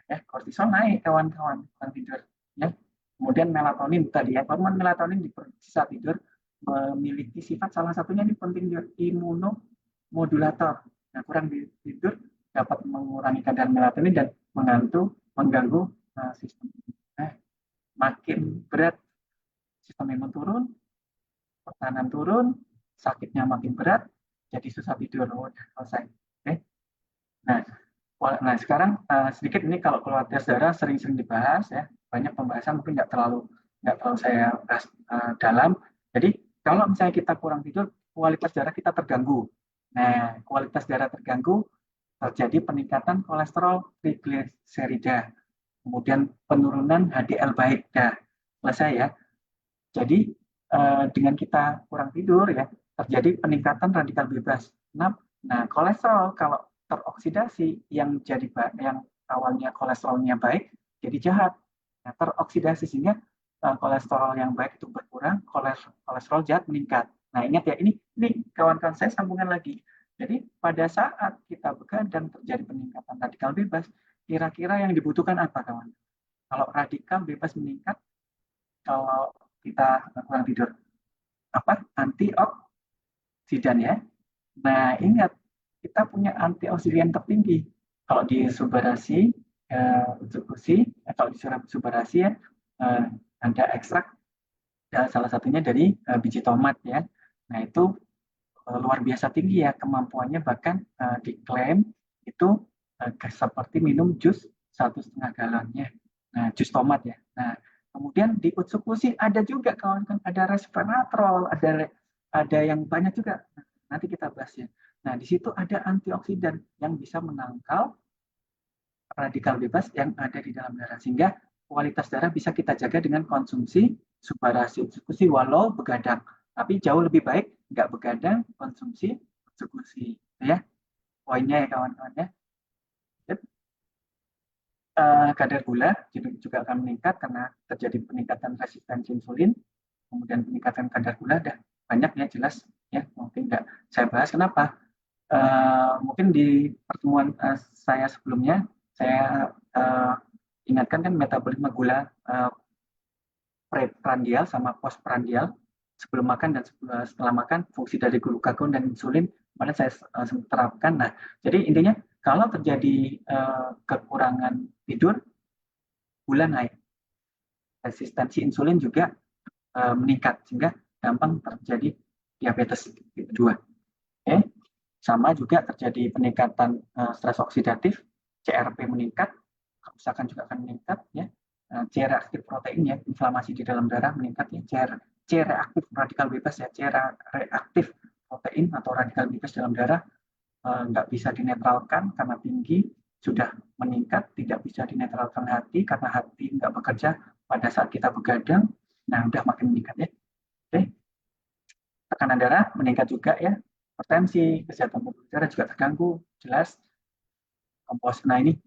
ya kortisol naik kawan-kawan saat tidur ya. Kemudian melatonin tadi ya, hormon melatonin diproduksi saat tidur memiliki sifat salah satunya ini penting imunomodulator. Nah, kurang tidur dapat mengurangi kadar melatonin dan mengganggu sistem. Nah, makin berat sistem imun turun, pertahanan turun, sakitnya makin berat, jadi susah tidur. Udah selesai. Oke. Nah, nah sekarang sedikit ini kalau kualitas darah sering-sering dibahas ya, banyak pembahasan mungkin nggak terlalu saya bahas dalam. Jadi kalau misalnya kita kurang tidur, kualitas darah kita terganggu. Nah, kualitas darah terganggu, terjadi peningkatan kolesterol trigliserida, kemudian penurunan HDL baik. Nah, selesai ya. Jadi dengan kita kurang tidur ya, terjadi peningkatan radikal bebas. Nah, kolesterol kalau teroksidasi yang awalnya kolesterolnya baik jadi jahat. Nah, teroksidasi sehingga kolesterol yang baik itu berkurang, kolesterol jahat meningkat. Nah, ingat ya, ini kawan-kawan saya sambungan lagi. Jadi pada saat kita begadang terjadi peningkatan radikal bebas, kira-kira yang dibutuhkan apa kawan? Kalau radikal bebas meningkat, kalau kita kurang tidur, apa? Antioksidan ya. Nah, ingat kita punya antioksidan tertinggi. Kalau di subarasi, kalau di subarasi ya, ada ekstrak salah satunya dari biji tomat ya. Nah itu luar biasa tinggi ya kemampuannya, bahkan diklaim itu seperti minum jus 1,5 galonnya. Nah jus tomat ya. Nah kemudian di Utsukushi ada juga kawan-kawan, ada resveratrol, ada yang banyak juga. Nanti kita bahas ya. Nah di situ ada antioksidan yang bisa menangkal radikal bebas yang ada di dalam darah, sehingga kualitas darah bisa kita jaga dengan konsumsi Subarashi Utsukushi walau begadang. Tapi jauh lebih baik nggak begadang, konsumsi Utsukushi ya. Poinnya ya kawan-kawan ya. Kadar gula juga akan meningkat karena terjadi peningkatan resistensi insulin, kemudian peningkatan kadar gula ada banyak ya, jelas ya, mungkin nggak saya bahas. Kenapa? Mungkin di pertemuan saya sebelumnya saya ingatkan kan metabolisme gula preprandial sama postprandial, sebelum makan dan setelah makan, fungsi dari glukagon dan insulin kemarin saya terapkan. Nah, jadi intinya kalau terjadi kekurangan tidur, gula naik, resistensi insulin juga meningkat, sehingga gampang terjadi diabetes tipe 2. Oke. Sama juga terjadi peningkatan stres oksidatif, CRP meningkat, kerusakan juga akan meningkat ya. C reaktif protein ya, inflamasi di dalam darah meningkat ya. C reaktif radikal bebas ya, C reaktif protein atau radikal bebas dalam darah nggak bisa dinetralkan karena tinggi, sudah meningkat, tidak bisa dinetralkan hati karena hati nggak bekerja pada saat kita begadang. Nah, udah makin meningkat ya. Oke. Tekanan darah meningkat juga ya, hipertensi, kesehatan pembuluh darah juga terganggu, jelas. Nah ini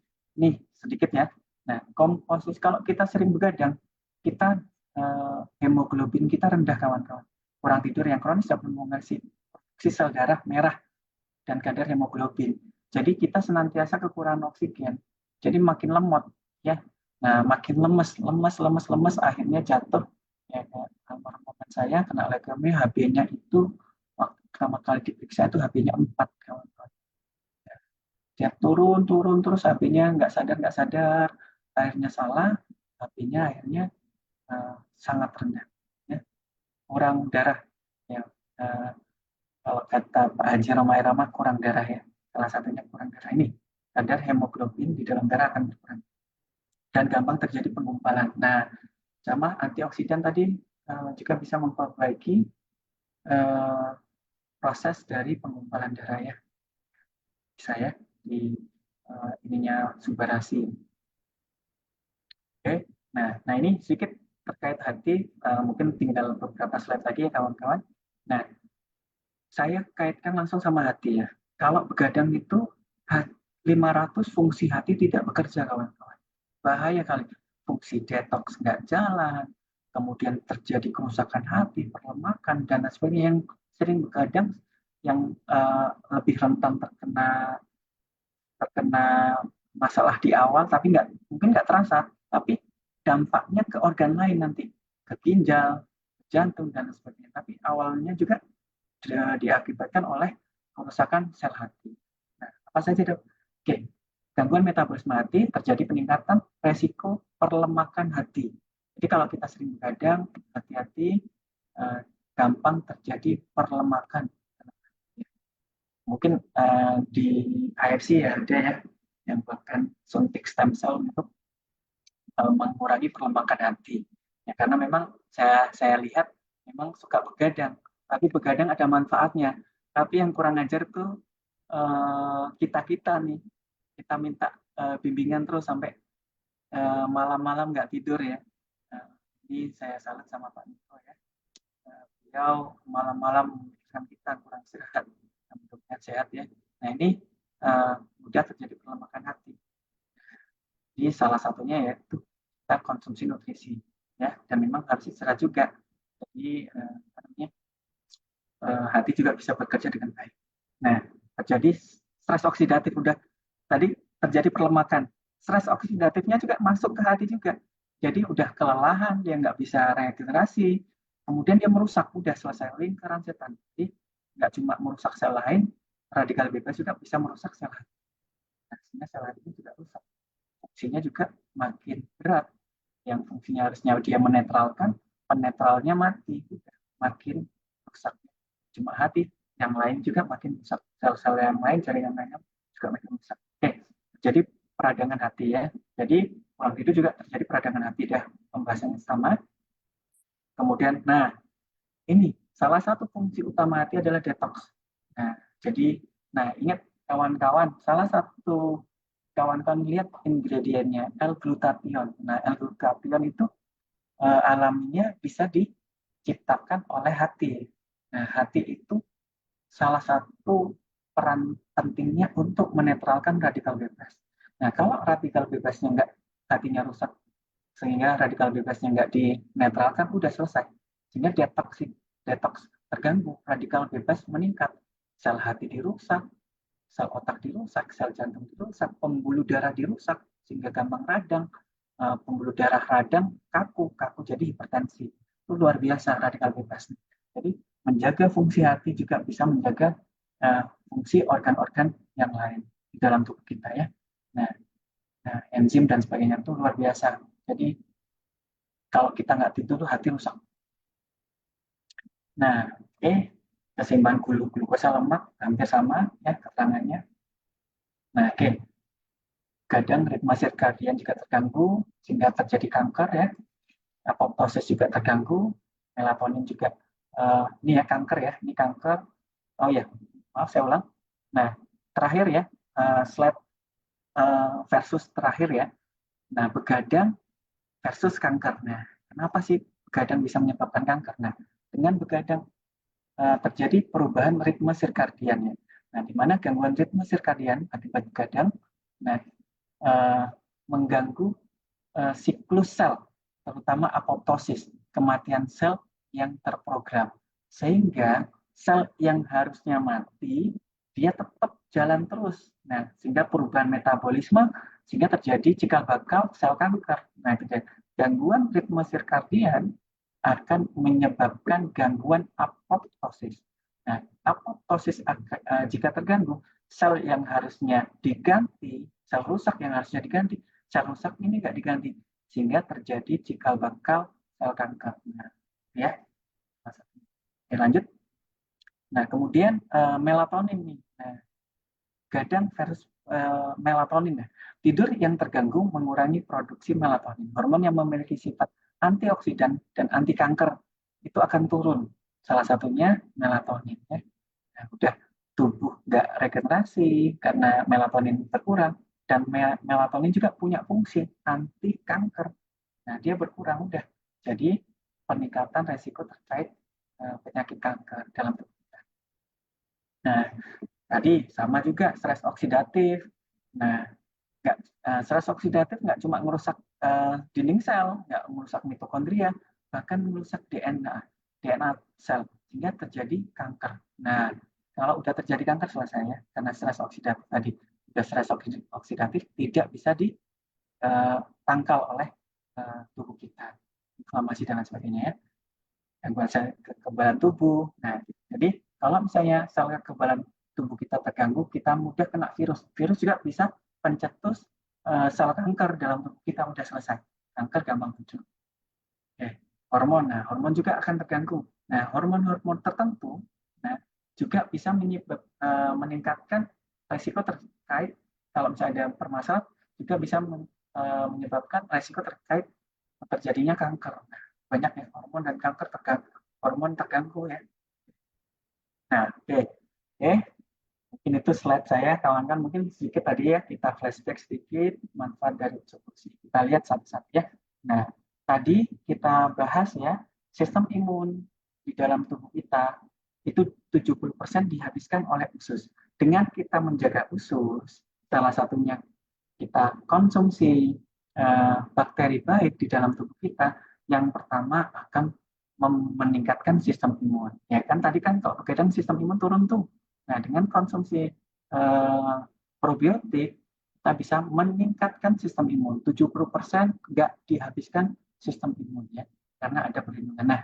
sedikit ya. Nah komposisi, kalau kita sering begadang, kita hemoglobin kita rendah kawan-kawan. Kurang tidur yang kronis dapat menghasilkan sel darah merah dan kadar hemoglobin. Jadi kita senantiasa kekurangan oksigen. Jadi makin lemot ya. Nah makin lemes, akhirnya jatuh. Ya, almarhum saya kena leukemia, HB-nya itu waktu pertama kali diperiksa itu HB-nya 4 kawan-kawan. Dia turun terus, HP-nya nggak sadar, akhirnya salah, HP-nya akhirnya sangat rendah ya. Kurang darah ya. uh, Kalau kata Pak Haji Roma Irama, kurang darah ya, salah satunya kurang darah. Ini kadar hemoglobin di dalam darah akan berkurang dan gampang terjadi penggumpalan. Nah sama antioksidan tadi juga bisa memperbaiki uh, proses dari penggumpalan darah ya, bisa ya, di ininya Subarashi. Oke, nah ini sedikit terkait hati, mungkin tinggal beberapa slide lagi ya kawan-kawan. Nah, saya kaitkan langsung sama hati ya. Kalau begadang itu 500 fungsi hati tidak bekerja kawan-kawan. Bahaya kali, fungsi detox nggak jalan, kemudian terjadi kerusakan hati, perlemakan, dan sebagainya. Yang sering begadang, yang lebih rentan terkena masalah di awal, tapi mungkin nggak terasa, tapi dampaknya ke organ lain nanti, ke ginjal, ke jantung, dan sebagainya. Tapi awalnya juga diakibatkan oleh kerusakan sel hati. Nah, apa saja dok? Oke, gangguan metabolisme hati, terjadi peningkatan resiko perlemakan hati. Jadi kalau kita sering begadang, hati-hati, gampang terjadi perlemakan. Mungkin di AFC ya ada ya yang bahkan suntik stem cell untuk mengurangi perlemakan hati. Ya, karena memang saya lihat memang suka begadang, tapi begadang ada manfaatnya. Tapi yang kurang ajar tuh kita nih, kita minta bimbingan terus sampai malam-malam nggak tidur ya. Ini saya salut sama Pak Niko ya. Beliau malam-malam memikirkan kita kurang sehat, bentuknya sehat ya. Nah ini mudah terjadi perlemakan hati. Jadi salah satunya yaitu kita konsumsi nutrisi ya, dan memang harus istirahat juga. Jadi hati juga bisa bekerja dengan baik. Nah, terjadi stres oksidatif, udah tadi terjadi perlemakan. Stres oksidatifnya juga masuk ke hati juga. Jadi udah kelelahan, dia nggak bisa regenerasi, kemudian dia merusak, udah selesai lingkaran setan. Jadi nggak cuma merusak sel lain, radikal bebas juga bisa merusak sel hati. Nah, sehingga sel hati juga rusak. Fungsinya juga makin berat. Yang fungsinya harusnya dia menetralkan, penetralnya mati, makin rusak. Cuma hati, yang lain juga makin rusak. Sel-sel yang lain, jaringan lainnya juga makin rusak. Oke, jadi peradangan hati ya. Jadi waktu itu juga terjadi peradangan hati dah, pembahasannya sama. Kemudian, nah ini salah satu fungsi utama hati adalah detox. Nah, jadi, nah ingat kawan-kawan, salah satu kawan-kawan lihat ingredientnya L-glutathione. Nah, L-glutathione itu alaminya bisa diciptakan oleh hati. Nah, hati itu salah satu peran pentingnya untuk menetralkan radikal bebas. Nah, kalau radikal bebasnya nggak, hatinya rusak, sehingga radikal bebasnya nggak dinetralkan, udah selesai. Sehingga detox terganggu, radikal bebas meningkat, sel hati dirusak, sel otak dirusak, sel jantung dirusak, pembuluh darah dirusak, sehingga gampang radang, pembuluh darah radang, kaku jadi hipertensi. Itu luar biasa radikal bebas. Jadi menjaga fungsi hati juga bisa menjaga fungsi organ-organ yang lain di dalam tubuh kita ya. Nah, enzim dan sebagainya itu luar biasa. Jadi kalau kita nggak tidur, hati rusak. Nah, keseimbangan glukosa lemak hampir sama ya keterangannya. Nah, kadang ritme sirkadian juga terganggu sehingga terjadi kanker ya. Apoptosis juga terganggu, melatonin juga. Ini ya kanker ya, ini kanker. Oh ya, maaf saya ulang. Nah, terakhir ya, slide versus terakhir ya. Nah, begadang versus kanker. Nah, kenapa sih begadang bisa menyebabkan kanker? Nah, dengan begadang terjadi perubahan ritme sirkadian ya. Nah, di mana gangguan ritme sirkadian akibat begadang, nah, mengganggu siklus sel, terutama apoptosis, kematian sel yang terprogram. Sehingga sel yang harusnya mati, dia tetap jalan terus. Nah, sehingga perubahan metabolisme, sehingga terjadi cikal bakal sel kanker. Nah, gangguan ritme sirkadian akan menyebabkan gangguan apoptosis. Nah, apoptosis jika terganggu, sel yang harusnya diganti, sel rusak yang harusnya diganti, sel rusak ini nggak diganti, sehingga terjadi cikal bakal sel kanker. Nah, ya, oke, lanjut. Nah, kemudian melatonin nih. Nah, gadang versus melatonin. Nah, tidur yang terganggu mengurangi produksi melatonin, hormon yang memiliki sifat antioksidan dan anti kanker itu akan turun. Salah satunya melatonin. Ya. Nah, udah tubuh nggak regenerasi karena melatonin berkurang, dan melatonin juga punya fungsi anti kanker. Nah, dia berkurang udah. Jadi peningkatan resiko terkait penyakit kanker dalam tubuh kita. Nah, tadi sama juga stres oksidatif. Nah, stres oksidatif nggak cuma merusak dinding sel, nggak merusak mitokondria, bahkan merusak DNA sel, sehingga terjadi kanker. Nah, kalau udah terjadi kanker selesai ya, karena stres oksidatif tadi. Udah stres oksidatif tidak bisa ditangkal oleh tubuh kita, inflamasi dan lain sebagainya ya. Gangguan sel kekebalan tubuh. Nah, jadi kalau misalnya sel kekebalan tubuh kita terganggu, kita mudah kena virus. Virus juga bisa pencetus sel kanker dalam tubuh kita, udah selesai. Kanker gampang muncul. Oke. Hormon, nah hormon juga akan terganggu. Nah, hormon-hormon tertentu, nah juga bisa meningkatkan resiko terkait, kalau misalnya ada permasalahan, juga bisa menyebabkan resiko terkait terjadinya kanker. Nah, banyak ya hormon dan kanker terganggu, hormon terganggu ya. Nah, oke. Mungkin itu slide saya, kawan-kawan. Mungkin sedikit tadi ya, kita flashback sedikit manfaat dari usus. Kita lihat satu-satu ya. Nah, tadi kita bahas ya, sistem imun di dalam tubuh kita itu 70% dihabiskan oleh usus. Dengan kita menjaga usus, salah satunya kita konsumsi bakteri baik di dalam tubuh kita, yang pertama akan meningkatkan sistem imun. Ya kan tadi kan kalau begadang sistem imun turun tuh. Nah, dengan konsumsi probiotik, kita bisa meningkatkan sistem imun. 70% nggak dihabiskan sistem imun ya, karena ada perlindungan. Nah,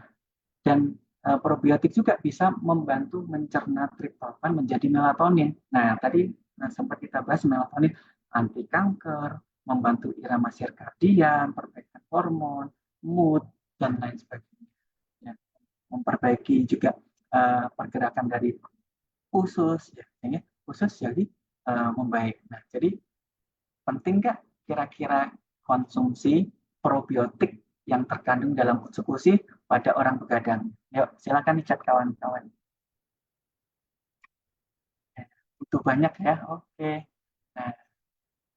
dan probiotik juga bisa membantu mencerna triptofan menjadi melatonin. Nah, tadi sempat kita bahas melatonin anti kanker, membantu irama sirkadian, perbaikan hormon, mood, dan lain sebagainya. memperbaiki juga pergerakan dari usus, ya, usus jadi membaik. Nah, jadi penting nggak kira-kira konsumsi probiotik yang terkandung dalam usus pada orang begadang? Yuk, silakan dicat kawan-kawan. Butuh banyak ya, oke. Nah,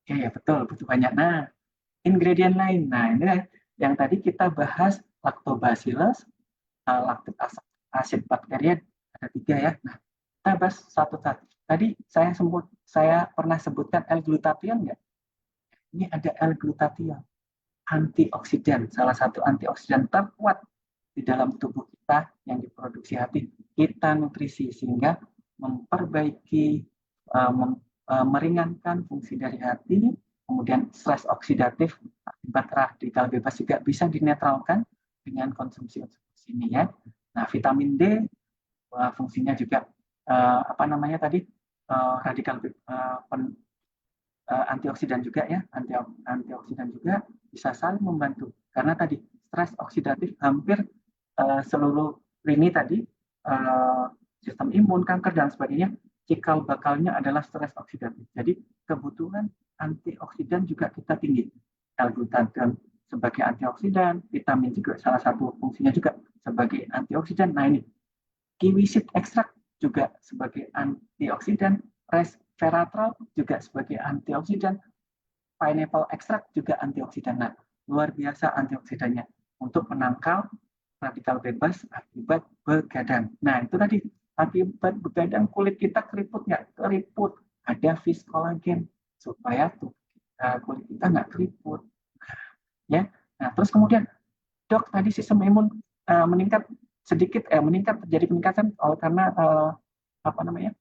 ya betul, butuh banyak. Nah, ingredient lain. Nah, ini yang tadi kita bahas lactobacillus, lactic acid bacteria ada 3 ya. Nah, kita bahas satu-satu. Tadi saya pernah sebutkan L-glutathione nggak? Ini ada L-glutathione, antioksidan, salah satu antioksidan terkuat di dalam tubuh kita yang diproduksi hati. Kita nutrisi sehingga memperbaiki, meringankan fungsi dari hati, kemudian stres oksidatif akibat radikal bebas juga bisa dinetralkan dengan konsumsi ini ya. Nah, vitamin D fungsinya juga apa namanya tadi radikal antioksidan juga ya, antioksidan juga bisa saling membantu karena tadi stres oksidatif hampir seluruh lini tadi sistem imun, kanker dan sebagainya cikal bakalnya adalah stres oksidatif. Jadi kebutuhan antioksidan juga kita tinggi. L-glutathione sebagai antioksidan, vitamin juga salah satu fungsinya juga sebagai antioksidan. Nah ini kiwi seed extract juga sebagai antioksidan, resveratrol juga sebagai antioksidan, pineapple extract juga antioksidan. Nah, luar biasa antioksidannya untuk menangkal radikal bebas akibat begadang. Nah, itu tadi akibat begadang kulit kita keriput nggak? Keriput. Ada fish collagen supaya kulit kita nggak keriput. Ya. Nah, terus kemudian dok tadi sistem imun meningkat sedikit meningkat terjadi peningkatan karena apa namanya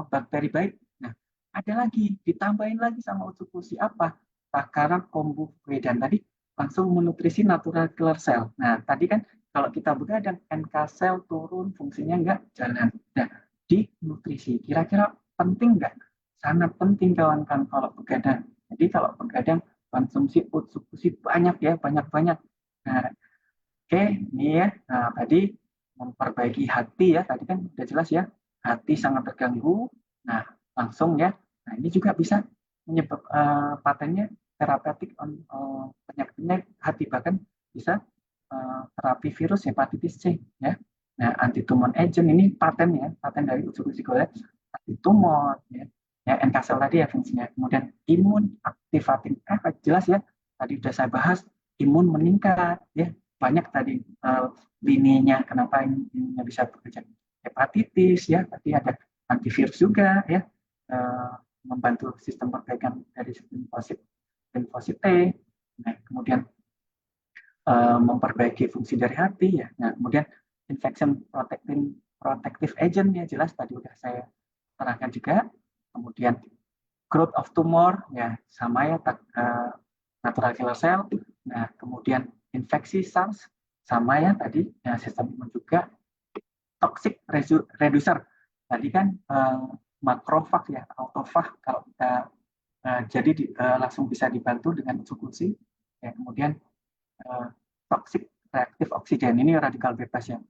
bakteri baik. Nah, ada lagi ditambahin lagi sama usus apa? Takaran kombu dan tadi langsung menutrisi natural killer cell. Nah, tadi kan kalau kita begadang NK cell turun fungsinya nggak jalan. Nah, di nutrisi kira-kira penting nggak? Sangat penting kawan-kawan kalau begadang. Jadi kalau begadang konsumsi usus banyak ya, banyak-banyak. Nah, oke, ini ya. Nah, tadi memperbaiki hati ya, tadi kan udah jelas ya, hati sangat terganggu. Nah, langsung ya. Nah, ini juga bisa menyebab patennya terapeutik penyakit hati, bahkan bisa terapi virus hepatitis C ya. Nah, antitumor agent ini paten ya, paten dari usus gland antitumor ya. Ya, NK cell tadi ya fungsinya. Kemudian imun aktivating jelas ya. Tadi sudah saya bahas imun meningkat ya, banyak tadi lininya kenapa ini bisa bekerja hepatitis ya, tapi ada antivirus juga ya, membantu sistem perbaikan dari limfosit T. Nah, kemudian memperbaiki fungsi dari hati ya. Nah, kemudian infection protective agent ya jelas tadi sudah saya terangkan juga. Kemudian growth of tumor ya sama ya natural killer cell. Nah, kemudian infeksi SARS sama ya tadi ya, sistem imun juga. Toxic reducer tadi kan makrofag ya, autofag kalau kita jadi langsung bisa dibantu dengan eksekusi. Ya, kemudian toxic reaktif oksigen ini radikal bebas ya,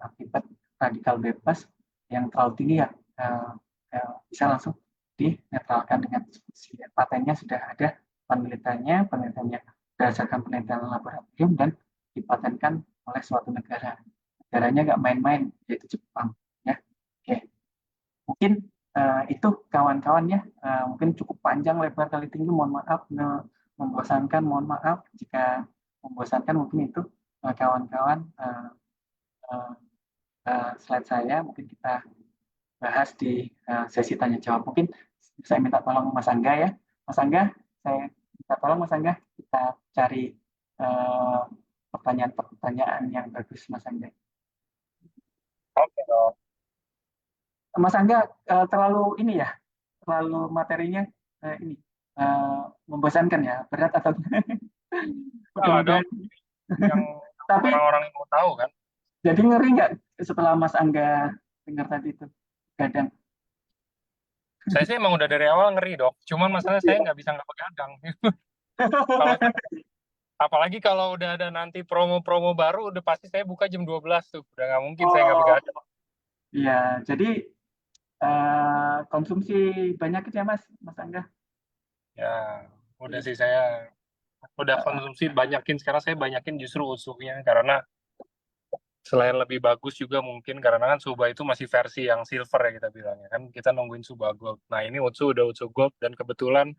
akibat radikal bebas yang terlalu tinggi ya bisa langsung dinetralkan dengan diskusi. Patennya sudah ada, penelitiannya berdasarkan penelitian laboratorium dan dipatenkan oleh suatu negara. Negaranya nggak main-main, yaitu Jepang. Ya, oke. Mungkin itu kawan-kawan ya, mungkin cukup panjang lebar kali tinggi. Mohon maaf, membosankan. Mohon maaf jika membosankan. Mungkin itu kawan-kawan slide saya. Mungkin kita bahas di sesi tanya jawab. Mungkin saya minta tolong Mas Angga ya. Mas Angga, saya minta tolong Mas Angga kita cari pertanyaan-pertanyaan yang bagus Mas Angga. Oke dong. Mas Angga terlalu ini ya, terlalu materinya ini membosankan ya, berat atau Enggak mudah-mudahan. dong, yang Tapi orang-orang mau tahu kan. jadi ngeri nggak setelah Mas Angga dengar tadi itu kadang. Saya sih emang udah dari awal ngeri dok. Cuman masalahnya saya nggak bisa nggak begadang. Kalau Apalagi kalau udah ada nanti promo-promo baru, udah pasti saya buka jam 12 tuh. Udah nggak mungkin saya nggak Oh, begadang. iya. Jadi konsumsi banyak ya Mas Angga. Ya, udah Iya. sih saya udah Eh, konsumsi banyakin. Sekarang saya banyakin justru usuknya karena selain lebih bagus juga mungkin karena kan Suba itu masih versi yang silver ya kita bilangnya kan kita nungguin Suba Gold. Nah ini Utsu udah Utsu Gold dan kebetulan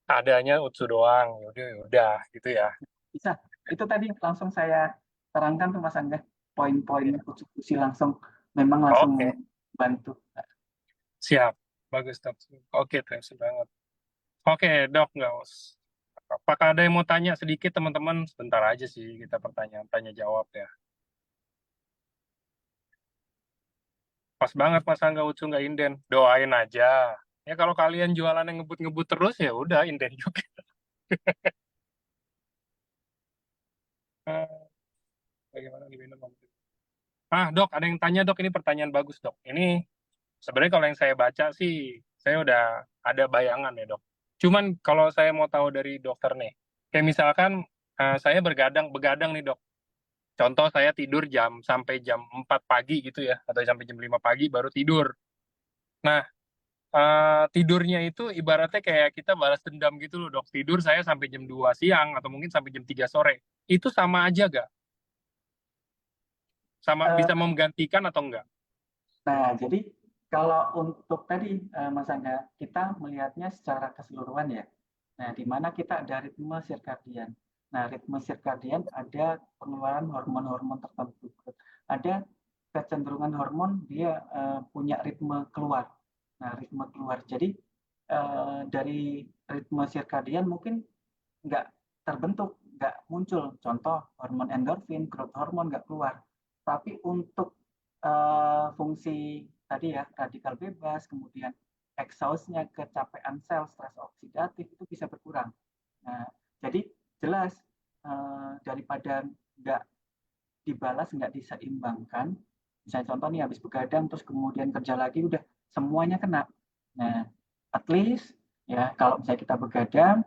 adanya Utsu doang. Yaudah, yaudah gitu ya. bisa. Itu tadi langsung saya terangkan tuh Mas Angga. Poin-poin Ya. konsumsi langsung memang langsung Oke, bantu. siap. Bagus dok. Oke, thanks banget. Oke dok, nggak us. Apakah ada yang mau tanya sedikit teman-teman? Sebentar aja sih kita pertanyaan tanya jawab ya. Pas banget Mas Angga Utsu nggak inden. Doain aja. Ya kalau kalian jualan yang ngebut-ngebut terus ya udah inden juga. Eh, Bagaimana diminum? Ah, dok, ada yang tanya, dok. Ini pertanyaan bagus, dok. Ini sebenarnya kalau yang saya baca sih, saya udah ada bayangan ya, dok. Cuman kalau saya mau tahu dari dokter nih, kayak misalkan saya begadang nih, dok. Contoh saya tidur sampai jam 4 pagi gitu ya, atau sampai jam 5 pagi baru tidur. Nah, tidurnya itu ibaratnya kayak kita balas dendam gitu loh, dok. Tidur saya sampai jam 2 siang atau mungkin sampai jam 3 sore. Itu sama aja gak? Sama Eh, bisa menggantikan atau enggak? Nah, jadi kalau untuk tadi Mas Angga, kita melihatnya secara keseluruhan ya. Nah, di mana kita ada ritme sirkadian. Nah, ritme sirkadian ada pengeluaran hormon-hormon tertentu. Ada kecenderungan hormon dia punya ritme keluar. Nah, ritme keluar. Jadi dari ritme sirkadian mungkin nggak terbentuk, nggak muncul. Contoh hormon endorfin, growth hormon nggak keluar. Tapi untuk fungsi tadi ya radikal bebas, kemudian exhaustnya kecapean sel, stres oksidatif itu bisa berkurang. Nah, jadi jelas daripada nggak dibalas, nggak diseimbangkan, misalnya contoh nih habis begadang terus kemudian kerja lagi udah semuanya kena. Nah, at least ya kalau misalnya kita begadang,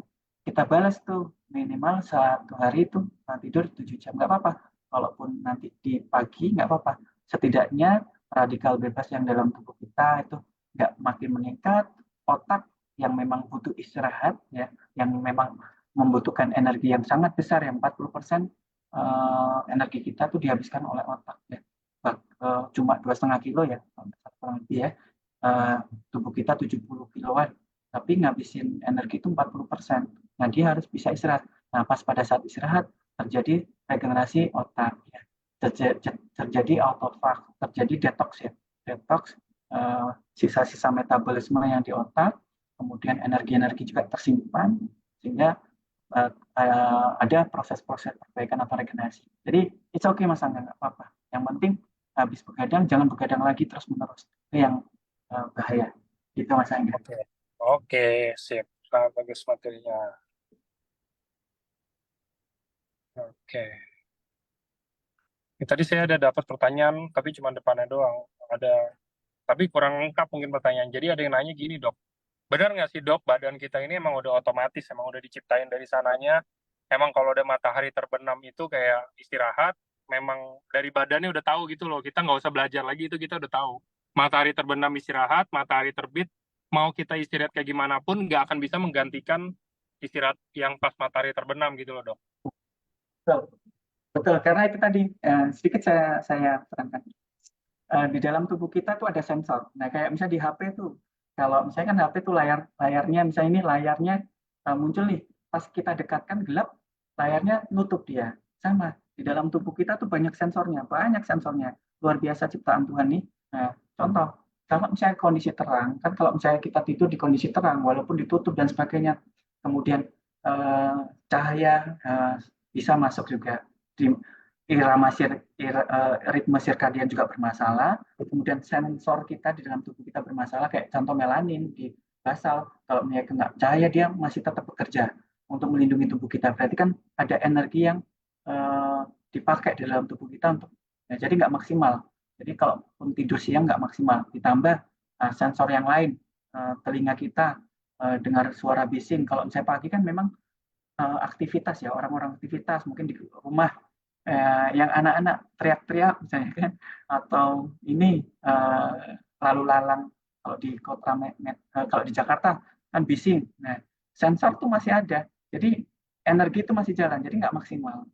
kita balas tuh minimal satu hari itu tidur 7 jam nggak apa-apa. Kalaupun nanti di pagi nggak apa-apa. Setidaknya radikal bebas yang dalam tubuh kita itu nggak makin meningkat, otak yang memang butuh istirahat ya, yang memang membutuhkan energi yang sangat besar yang 40% energi kita tuh dihabiskan oleh otak ya. Cuma 2,5 kilo ya, kurang lebih ya. Eh, Tubuh kita 70 kiloan, tapi ngabisin energi itu 40%. Nah, dia harus bisa istirahat. Nah, pas pada saat istirahat terjadi regenerasi otak ya. Terjadi autofag, terjadi detox ya. Detox sisa-sisa metabolisme yang di otak, kemudian energi-energi juga tersimpan sehingga ada proses-proses perbaikan atau regenerasi. Jadi it's okay Mas Angga, nggak apa-apa. Yang penting habis begadang jangan begadang lagi terus menerus. Itu yang bahaya. Gitu Mas Angga. Oke, oke, sip. Sangat bagus materinya. Oke. Tadi saya ada dapat pertanyaan, tapi cuma depannya doang. Ada, tapi kurang lengkap mungkin pertanyaan. Jadi ada yang nanya gini, dok. Benar nggak sih, dok, badan kita ini emang udah otomatis, emang udah diciptain dari sananya. Emang kalau ada matahari terbenam itu kayak istirahat, memang dari badannya udah tahu gitu loh. Kita nggak usah belajar lagi, itu kita udah tahu. Matahari terbenam istirahat, matahari terbit, mau kita istirahat kayak gimana pun, nggak akan bisa menggantikan istirahat yang pas matahari terbenam gitu loh, dok. Betul, betul. Karena itu tadi sedikit saya terangkan. Di dalam tubuh kita tuh ada sensor. Nah, kayak misalnya di HP tuh, kalau misalnya kan HP tuh layarnya misalnya ini layarnya muncul nih, pas kita dekatkan gelap, layarnya nutup dia. Sama di dalam tubuh kita tuh banyak sensornya, luar biasa ciptaan Tuhan nih. Nah, contoh, kalau misalnya kondisi terang, kan kalau misalnya kita tidur di kondisi terang, walaupun ditutup dan sebagainya, kemudian eh, cahaya bisa masuk juga di irama ritme sirkadian juga bermasalah, kemudian sensor kita di dalam tubuh kita bermasalah, kayak contoh melanin di basal, kalau dia kena cahaya dia masih tetap bekerja untuk melindungi tubuh kita. Berarti kan ada energi yang dipakai di dalam tubuh kita untuk, ya, jadi nggak maksimal. Jadi kalau tidur siang nggak maksimal, ditambah sensor yang lain, telinga kita dengar suara bising. Kalau misalnya pagi kan memang aktivitas ya, orang-orang aktivitas mungkin di rumah, yang anak-anak teriak-teriak misalnya kan, atau ini lalu lalang kalau di kota kalau di Jakarta kan bising. Nah, sensor tuh masih ada, jadi energi itu masih jalan, jadi nggak maksimal.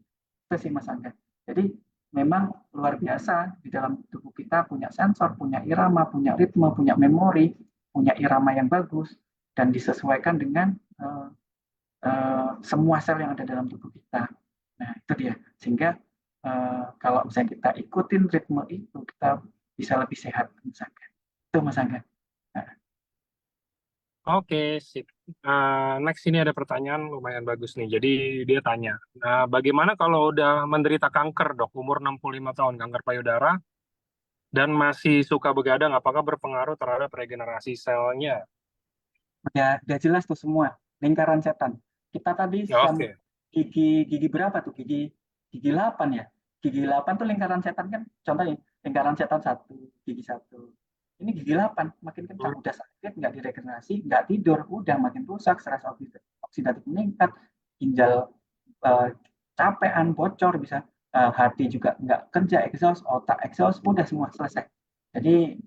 Itu sih Mas Angga. Jadi memang luar biasa di dalam tubuh kita punya sensor, punya irama, punya ritme, punya memori, punya irama yang bagus dan disesuaikan dengan semua sel yang ada dalam tubuh kita. Nah, itu dia. Sehingga kalau misalnya kita ikutin ritme itu, kita bisa lebih sehat, misalkan. Itu Mas Angga. Nah, Oke, sip. Next ini ada pertanyaan lumayan bagus nih. Jadi dia tanya, nah, bagaimana kalau udah menderita kanker, Dok, umur 65 tahun, kanker payudara, dan masih suka begadang, apakah berpengaruh terhadap regenerasi selnya? udah jelas tuh semua lingkaran setan. Kita tadi Ya, sampai oke. gigi berapa tuh? Gigi 8 ya. Gigi 8 tuh lingkaran setan kan. Contohnya lingkaran setan satu, gigi satu. Ini gigi 8 makin kencang, udah sakit, nggak diregenerasi, nggak tidur, udah makin rusak, stres oksidatif meningkat, ginjal eh, capean, bocor bisa, hati juga nggak kerja, exhaust, otak exhaust, udah semua selesai. Jadi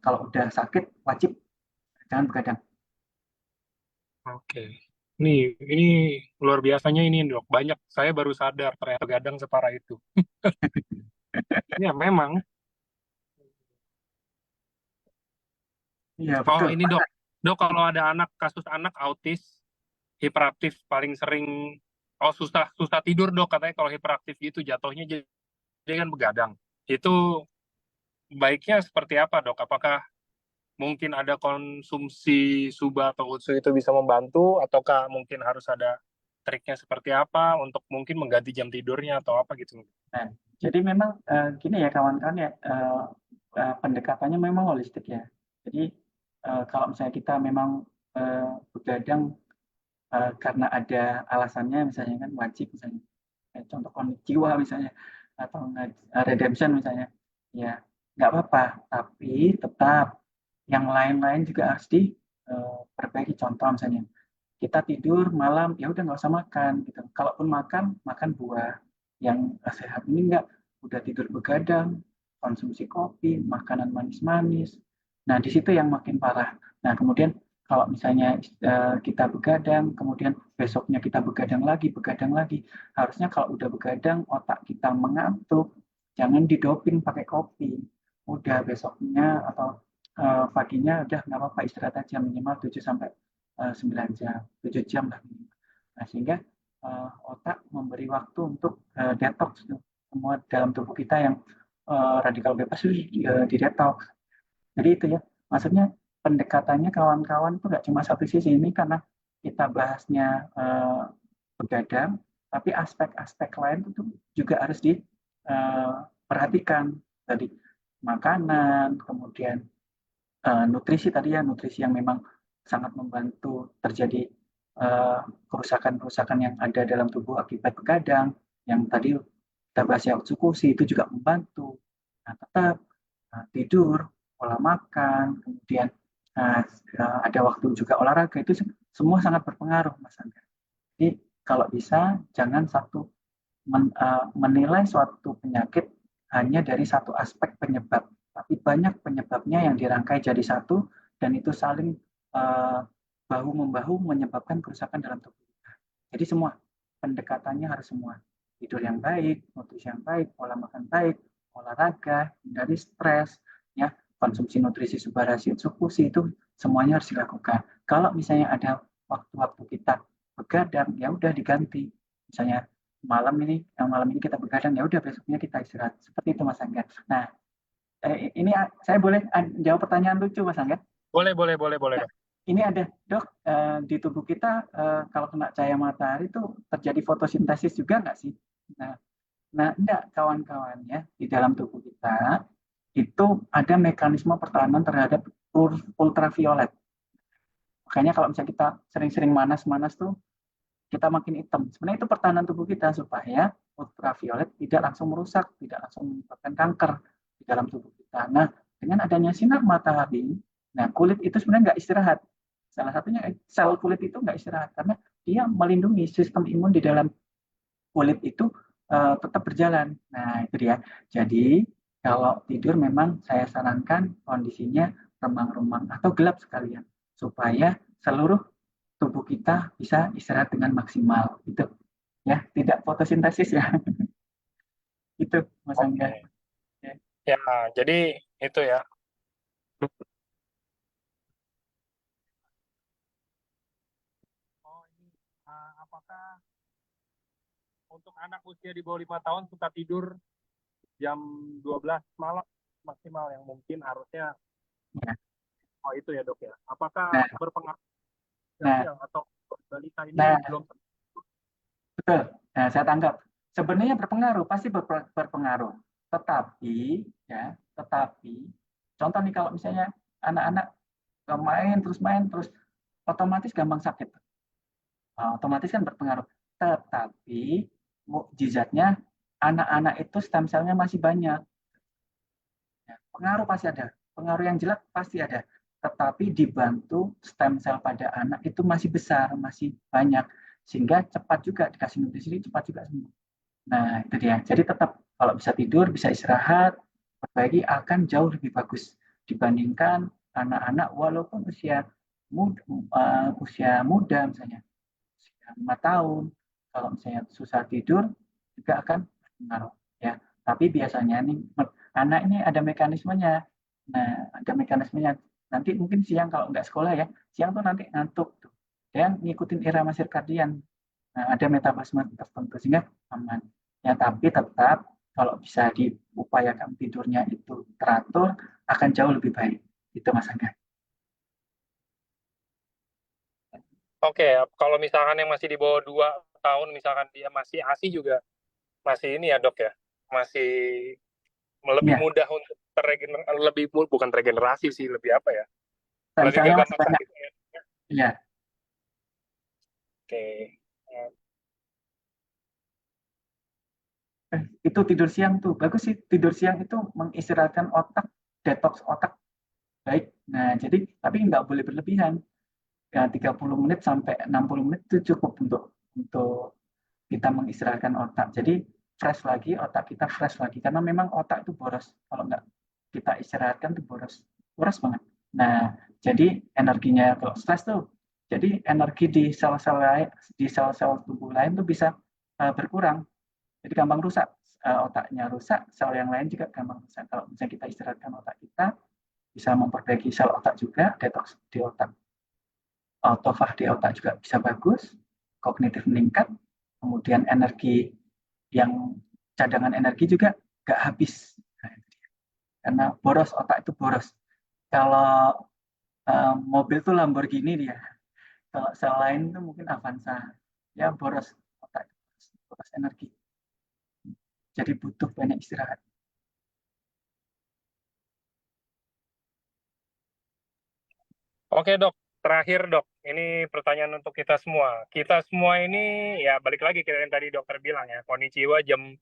kalau udah sakit wajib jangan begadang. Oke. Ini luar biasanya ini, Dok. Banyak, saya baru sadar ternyata begadang separah itu. Ya, memang. Iya Oh, betul. ini, Dok. Dok, kalau ada kasus anak autis, hiperaktif paling sering, oh, susah susah tidur, Dok, katanya kalau hiperaktif gitu jatuhnya jadi kan begadang. Itu baiknya seperti apa, Dok? Apakah mungkin ada konsumsi suba atau utsu itu bisa membantu, ataukah mungkin harus ada triknya seperti apa untuk mungkin mengganti jam tidurnya atau apa gitu? Nah, jadi memang gini ya kawan-kawan ya, pendekatannya memang holistik ya. Jadi kalau misalnya kita memang begadang karena ada alasannya, misalnya kan wajib misalnya, contoh konflik jiwa misalnya, atau redemption misalnya, ya nggak apa-apa. Tapi tetap yang lain-lain juga harus diperbaiki. Contoh misalnya kita tidur malam ya udah nggak usah makan gitu. Kalaupun makan, makan buah yang sehat. Ini enggak, udah tidur begadang, konsumsi kopi, makanan manis-manis. Nah, di situ yang makin parah. Nah, kemudian kalau misalnya kita begadang, kemudian besoknya kita begadang lagi. Harusnya kalau udah begadang, otak kita mengantuk, jangan didoping pakai kopi. Udah besoknya atau paginya udah nggak apa-apa, istirahat aja minimal 7 sampai 9 jam, 7 jam lah. Nah, sehingga otak memberi waktu untuk detox semua dalam tubuh kita yang radikal bebas itu di detox. Jadi itu ya, maksudnya pendekatannya kawan-kawan itu nggak cuma satu sisi ini karena kita bahasnya begadang, tapi aspek-aspek lain itu juga harus diperhatikan. Tadi makanan, kemudian nutrisi tadi ya, nutrisi yang memang sangat membantu terjadi kerusakan-kerusakan yang ada dalam tubuh akibat begadang, yang tadi kita bahas ya eksekusi itu juga membantu. Nah, tetap tidur, pola makan, kemudian uh, ada waktu juga olahraga, itu semua sangat berpengaruh, Mas Angga. Jadi kalau bisa jangan menilai suatu penyakit hanya dari satu aspek penyebab, tapi banyak penyebabnya yang dirangkai jadi satu dan itu saling bahu membahu menyebabkan kerusakan dalam tubuh kita. Jadi semua pendekatannya harus semua, tidur yang baik, nutrisi yang baik, pola makan baik, olahraga, hindari stres, ya konsumsi nutrisi subarasi insufusi itu semuanya harus dilakukan. Kalau misalnya ada waktu-waktu kita begadang, ya udah diganti. Misalnya malam ini kita begadang, ya udah besoknya kita istirahat. Seperti itu Mas Angga. Nah, ini saya boleh jawab pertanyaan lucu Mas Angga? Boleh, boleh, boleh, boleh, Nah, Dok. ini ada dok, di tubuh kita kalau kena cahaya matahari itu terjadi fotosintesis juga nggak sih? Nah, enggak kawan-kawan ya, di dalam tubuh kita itu ada mekanisme pertahanan terhadap ultraviolet. Makanya kalau misalnya kita sering-sering manas-manas tuh kita makin hitam. Sebenarnya itu pertahanan tubuh kita supaya ultraviolet tidak langsung merusak, tidak langsung menyebabkan kanker di dalam tubuh kita. Nah, dengan adanya sinar matahari, nah kulit itu sebenarnya nggak istirahat. Salah satunya sel kulit itu nggak istirahat karena dia melindungi sistem imun di dalam kulit itu tetap berjalan. Nah, itu dia. Jadi, kalau tidur memang saya sarankan kondisinya remang-remang atau gelap sekalian supaya seluruh tubuh kita bisa istirahat dengan maksimal. Itu ya, tidak fotosintesis ya. Itu Mas Angga. Oke. Ya. Ya, jadi itu ya. Oh, ini apakah untuk anak usia di bawah 5 tahun suka tidur jam 12 malam maksimal yang mungkin harusnya, Ya. oh itu ya dok ya. Apakah Nah, berpengaruh nah, siang atau balita ini nah, belum? betul. Nah, saya tanggap. Sebenarnya berpengaruh, pasti berpengaruh. Tetapi, ya, tetapi, contoh nih kalau misalnya anak-anak main terus otomatis gampang sakit. Otomatis kan berpengaruh. Tetapi mukjizatnya anak-anak itu stem selnya masih banyak. Ya, pengaruh pasti ada. Pengaruh yang jelek pasti ada. Tetapi dibantu stem sel pada anak itu masih besar, masih banyak. Sehingga cepat juga dikasih nutrisi, cepat juga sembuh. Nah, itu dia. Jadi tetap kalau bisa tidur, bisa istirahat, perbaiki akan jauh lebih bagus dibandingkan anak-anak walaupun usia muda misalnya 5 tahun. Kalau misalnya susah tidur juga akan berpengaruh ya. Tapi biasanya nih anak ini ada mekanismenya. Nah, ada mekanismenya. Nanti mungkin siang kalau nggak sekolah ya, siang tuh nanti ngantuk tuh. Dan ngikutin irama sirkadian. Nah, ada metabolisme tertentu sehingga aman. Ya, tapi tetap kalau bisa diupayakan tidurnya itu teratur akan jauh lebih baik. Itu Mas Angga. Oke, kalau misalkan yang masih di bawah 2 tahun, misalkan dia masih ASI juga, masih ini ya dok ya, masih lebih Iya, mudah untuk terregenerasi, bukan regenerasi sih, lebih apa ya, stem lebih selnya nggak masih gampang banyak. sakit ya. Iya. Oke. Eh, Itu tidur siang tuh bagus sih, tidur siang itu mengistirahatkan otak, detox otak baik. Nah, jadi tapi nggak boleh berlebihan, ya 30 menit sampai 60 menit itu cukup untuk kita mengistirahatkan otak. Jadi fresh lagi, otak kita fresh lagi karena memang otak itu boros kalau nggak kita istirahatkan tuh boros banget. Nah, jadi energinya kalau stres tuh, jadi energi di sel-sel lain, di sel-sel tubuh lain tuh bisa berkurang. Jadi gampang rusak. Otaknya rusak, sel yang lain juga gampang rusak. Kalau misalnya kita istirahatkan otak kita, bisa memperbaiki sel otak juga, detox di otak. Autofag di otak juga bisa bagus, kognitif meningkat, kemudian energi yang cadangan energi juga nggak habis. Nah, karena boros, otak itu boros. Kalau mobil tuh Lamborghini dia, kalau sel lain itu mungkin Avanza. Ya boros, otak boros energi. Jadi butuh banyak istirahat. Oke dok, terakhir dok, ini pertanyaan untuk kita semua. Kita semua ini ya balik lagi ke yang tadi dokter bilang ya, konnichiwa jam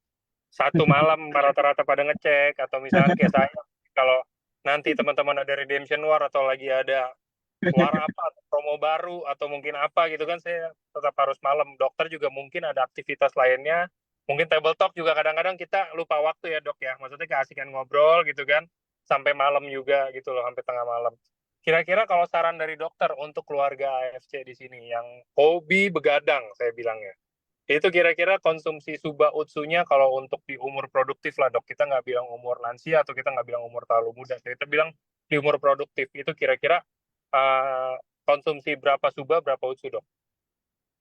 1 malam rata-rata pada ngecek, atau misalkan kayak saya, kalau nanti teman-teman ada redemption war atau lagi ada war apa, atau promo baru, atau mungkin apa gitu kan, saya tetap harus malam. Dokter juga mungkin ada aktivitas lainnya, mungkin table talk juga kadang-kadang kita lupa waktu ya dok ya, maksudnya keasikan ngobrol gitu kan, sampai malam juga gitu loh, sampai tengah malam. Kira-kira kalau saran dari dokter untuk keluarga AFC di sini yang hobi begadang, saya bilangnya, itu kira-kira konsumsi suba utsunya kalau untuk di umur produktif lah dok, kita nggak bilang umur lansia atau kita nggak bilang umur terlalu muda, kita bilang di umur produktif, itu kira-kira uh, konsumsi berapa suba berapa utsu dok?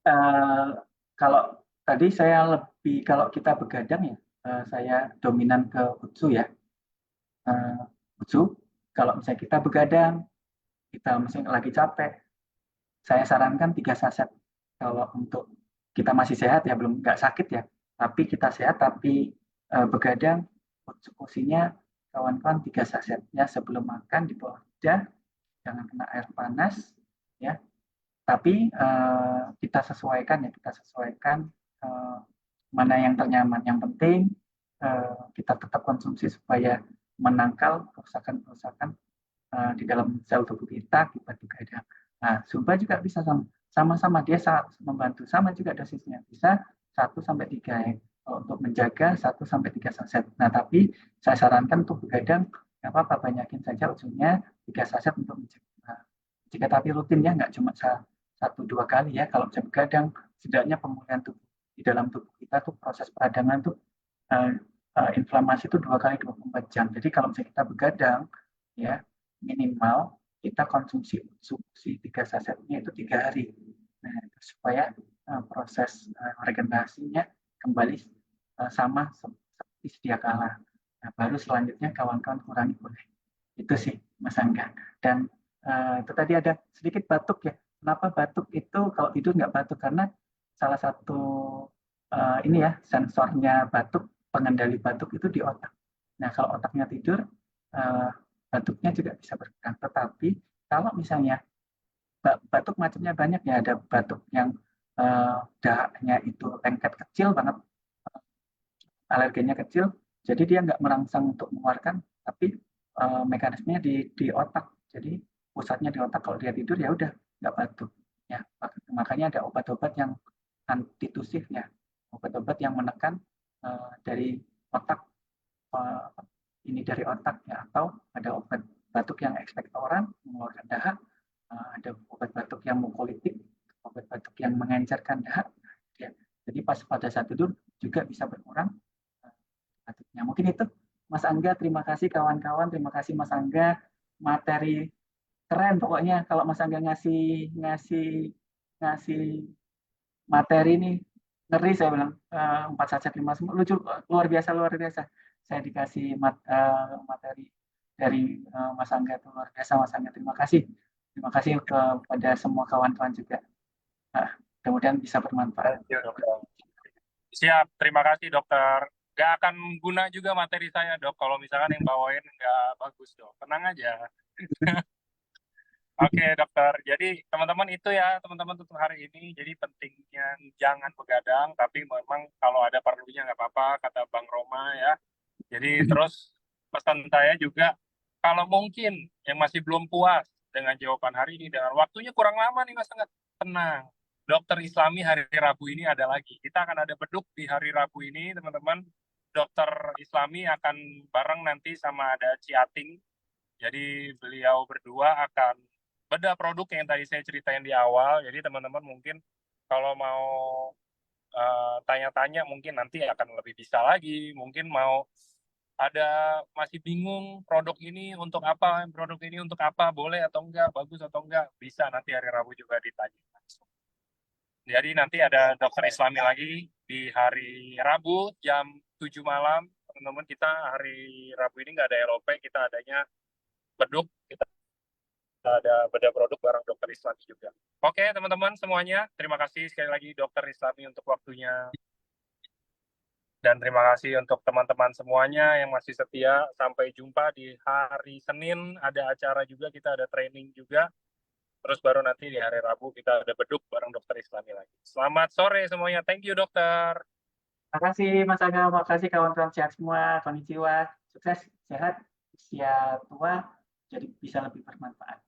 Eh, Kalau tadi saya lebih, kalau kita begadang ya, saya dominan ke Utsu ya. Utsu, kalau misalnya kita begadang, kita misalnya lagi capek, saya sarankan 3 saset. Kalau untuk kita masih sehat ya, belum nggak sakit ya, tapi kita sehat tapi begadang, porsinya kawan-kawan 3 saset ya sebelum makan di bawah lidah, jangan kena air panas ya. Tapi kita sesuaikan ya, kita sesuaikan uh, mana yang ternyaman. Yang penting kita tetap konsumsi supaya menangkal kerusakan-kerusakan di dalam sel tubuh kita akibat begadang. Nah, Zumba juga bisa sama. sama-sama dia membantu, sama juga dosisnya, bisa 1 sampai 3 ya. Untuk menjaga 1 sampai 3 saset. Nah, tapi saya sarankan untuk begadang, nggak apa-apa, banyakin saja ujungnya 3 saset untuk menjaga. Jika tapi rutin ya, nggak cuma 1-2 kali ya. Kalau bisa begadang, setidaknya pemulihan tubuh di dalam tubuh kita tuh proses peradangan tuh inflamasi itu 2 kali 24 jam. Jadi kalau misalnya kita begadang, ya minimal kita konsumsi si 3 sasetnya itu 3 hari. Nah, supaya proses regenerasinya kembali sama seperti sedia kala. Nah, baru selanjutnya kawan-kawan kurangi boleh. Itu sih, Mas Angga. Dan itu tadi ada sedikit batuk ya. Kenapa batuk itu kalau tidur nggak batuk? Karena salah satu ini ya sensornya batuk, pengendali batuk itu di otak. Nah, kalau otaknya tidur, batuknya juga bisa berkurang. Tetapi kalau misalnya batuk macamnya banyak ya, ada batuk yang dahaknya itu lengket kecil banget, alergennya kecil, jadi dia nggak merangsang untuk mengeluarkan, tapi mekanismenya di otak. Jadi pusatnya di otak, kalau dia tidur ya udah nggak batuk. Ya, makanya ada obat-obat yang antitusif ya, obat-obat yang menekan dari otak, uh, ini dari otak ya, atau ada obat batuk yang ekspektoran mengeluarkan dahak, ada obat batuk yang mukolitik, obat batuk yang mengencerkan dahak. Ya. Jadi pas pada saat tidur juga bisa berkurang batuknya. Mungkin itu Mas Angga, terima kasih kawan-kawan, terima kasih Mas Angga, materi keren pokoknya kalau Mas Angga ngasih ngasih ngasih materi ini ngeri, saya bilang 4 saja 5 semua lucu, luar biasa saya dikasih materi dari Mas Angga, itu luar biasa Mas Angga, terima kasih kepada semua kawan-kawan juga. Kemudian bisa bermanfaat. Thank you, dokter. Siap, terima kasih dokter. Gak akan guna juga materi saya dok, kalau misalkan yang bawain nggak bagus dok. Tenang aja. Oke dokter, jadi teman-teman itu ya teman-teman untuk hari ini. Jadi pentingnya jangan begadang, tapi memang kalau ada perlunya nggak apa-apa, kata Bang Roma ya. Jadi terus pesan saya juga, kalau mungkin yang masih belum puas dengan jawaban hari ini, dengan waktunya kurang lama nih Mas Tengah, tenang. Dokter Islami hari Rabu ini ada lagi. Kita akan ada beduk di hari Rabu ini, teman-teman. Dokter Islami akan bareng nanti sama ada Ciating. Jadi beliau berdua akan bedah produk yang tadi saya ceritain di awal. Jadi teman-teman mungkin kalau mau tanya-tanya mungkin nanti akan lebih bisa lagi. Mungkin mau ada masih bingung produk ini untuk apa, boleh atau enggak, bagus atau enggak, bisa nanti hari Rabu juga ditanya. Jadi nanti ada dokter Islami lagi di hari Rabu jam 7 malam. Teman-teman, kita hari Rabu ini nggak ada LOP, kita adanya beduk, kita ada beda produk bareng dokter Islami juga. Oke teman-teman semuanya, terima kasih sekali lagi dokter Islami untuk waktunya. Dan terima kasih untuk teman-teman semuanya yang masih setia. Sampai jumpa di hari Senin, ada acara juga, kita ada training juga. Terus baru nanti di hari Rabu kita ada beduk bareng dokter Islami lagi. Selamat sore semuanya. Thank you dokter. Terima kasih Mas Angga, terima kasih kawan-kawan sehat semua, konnichiwa, sukses, sehat, usia tua, jadi bisa lebih bermanfaat.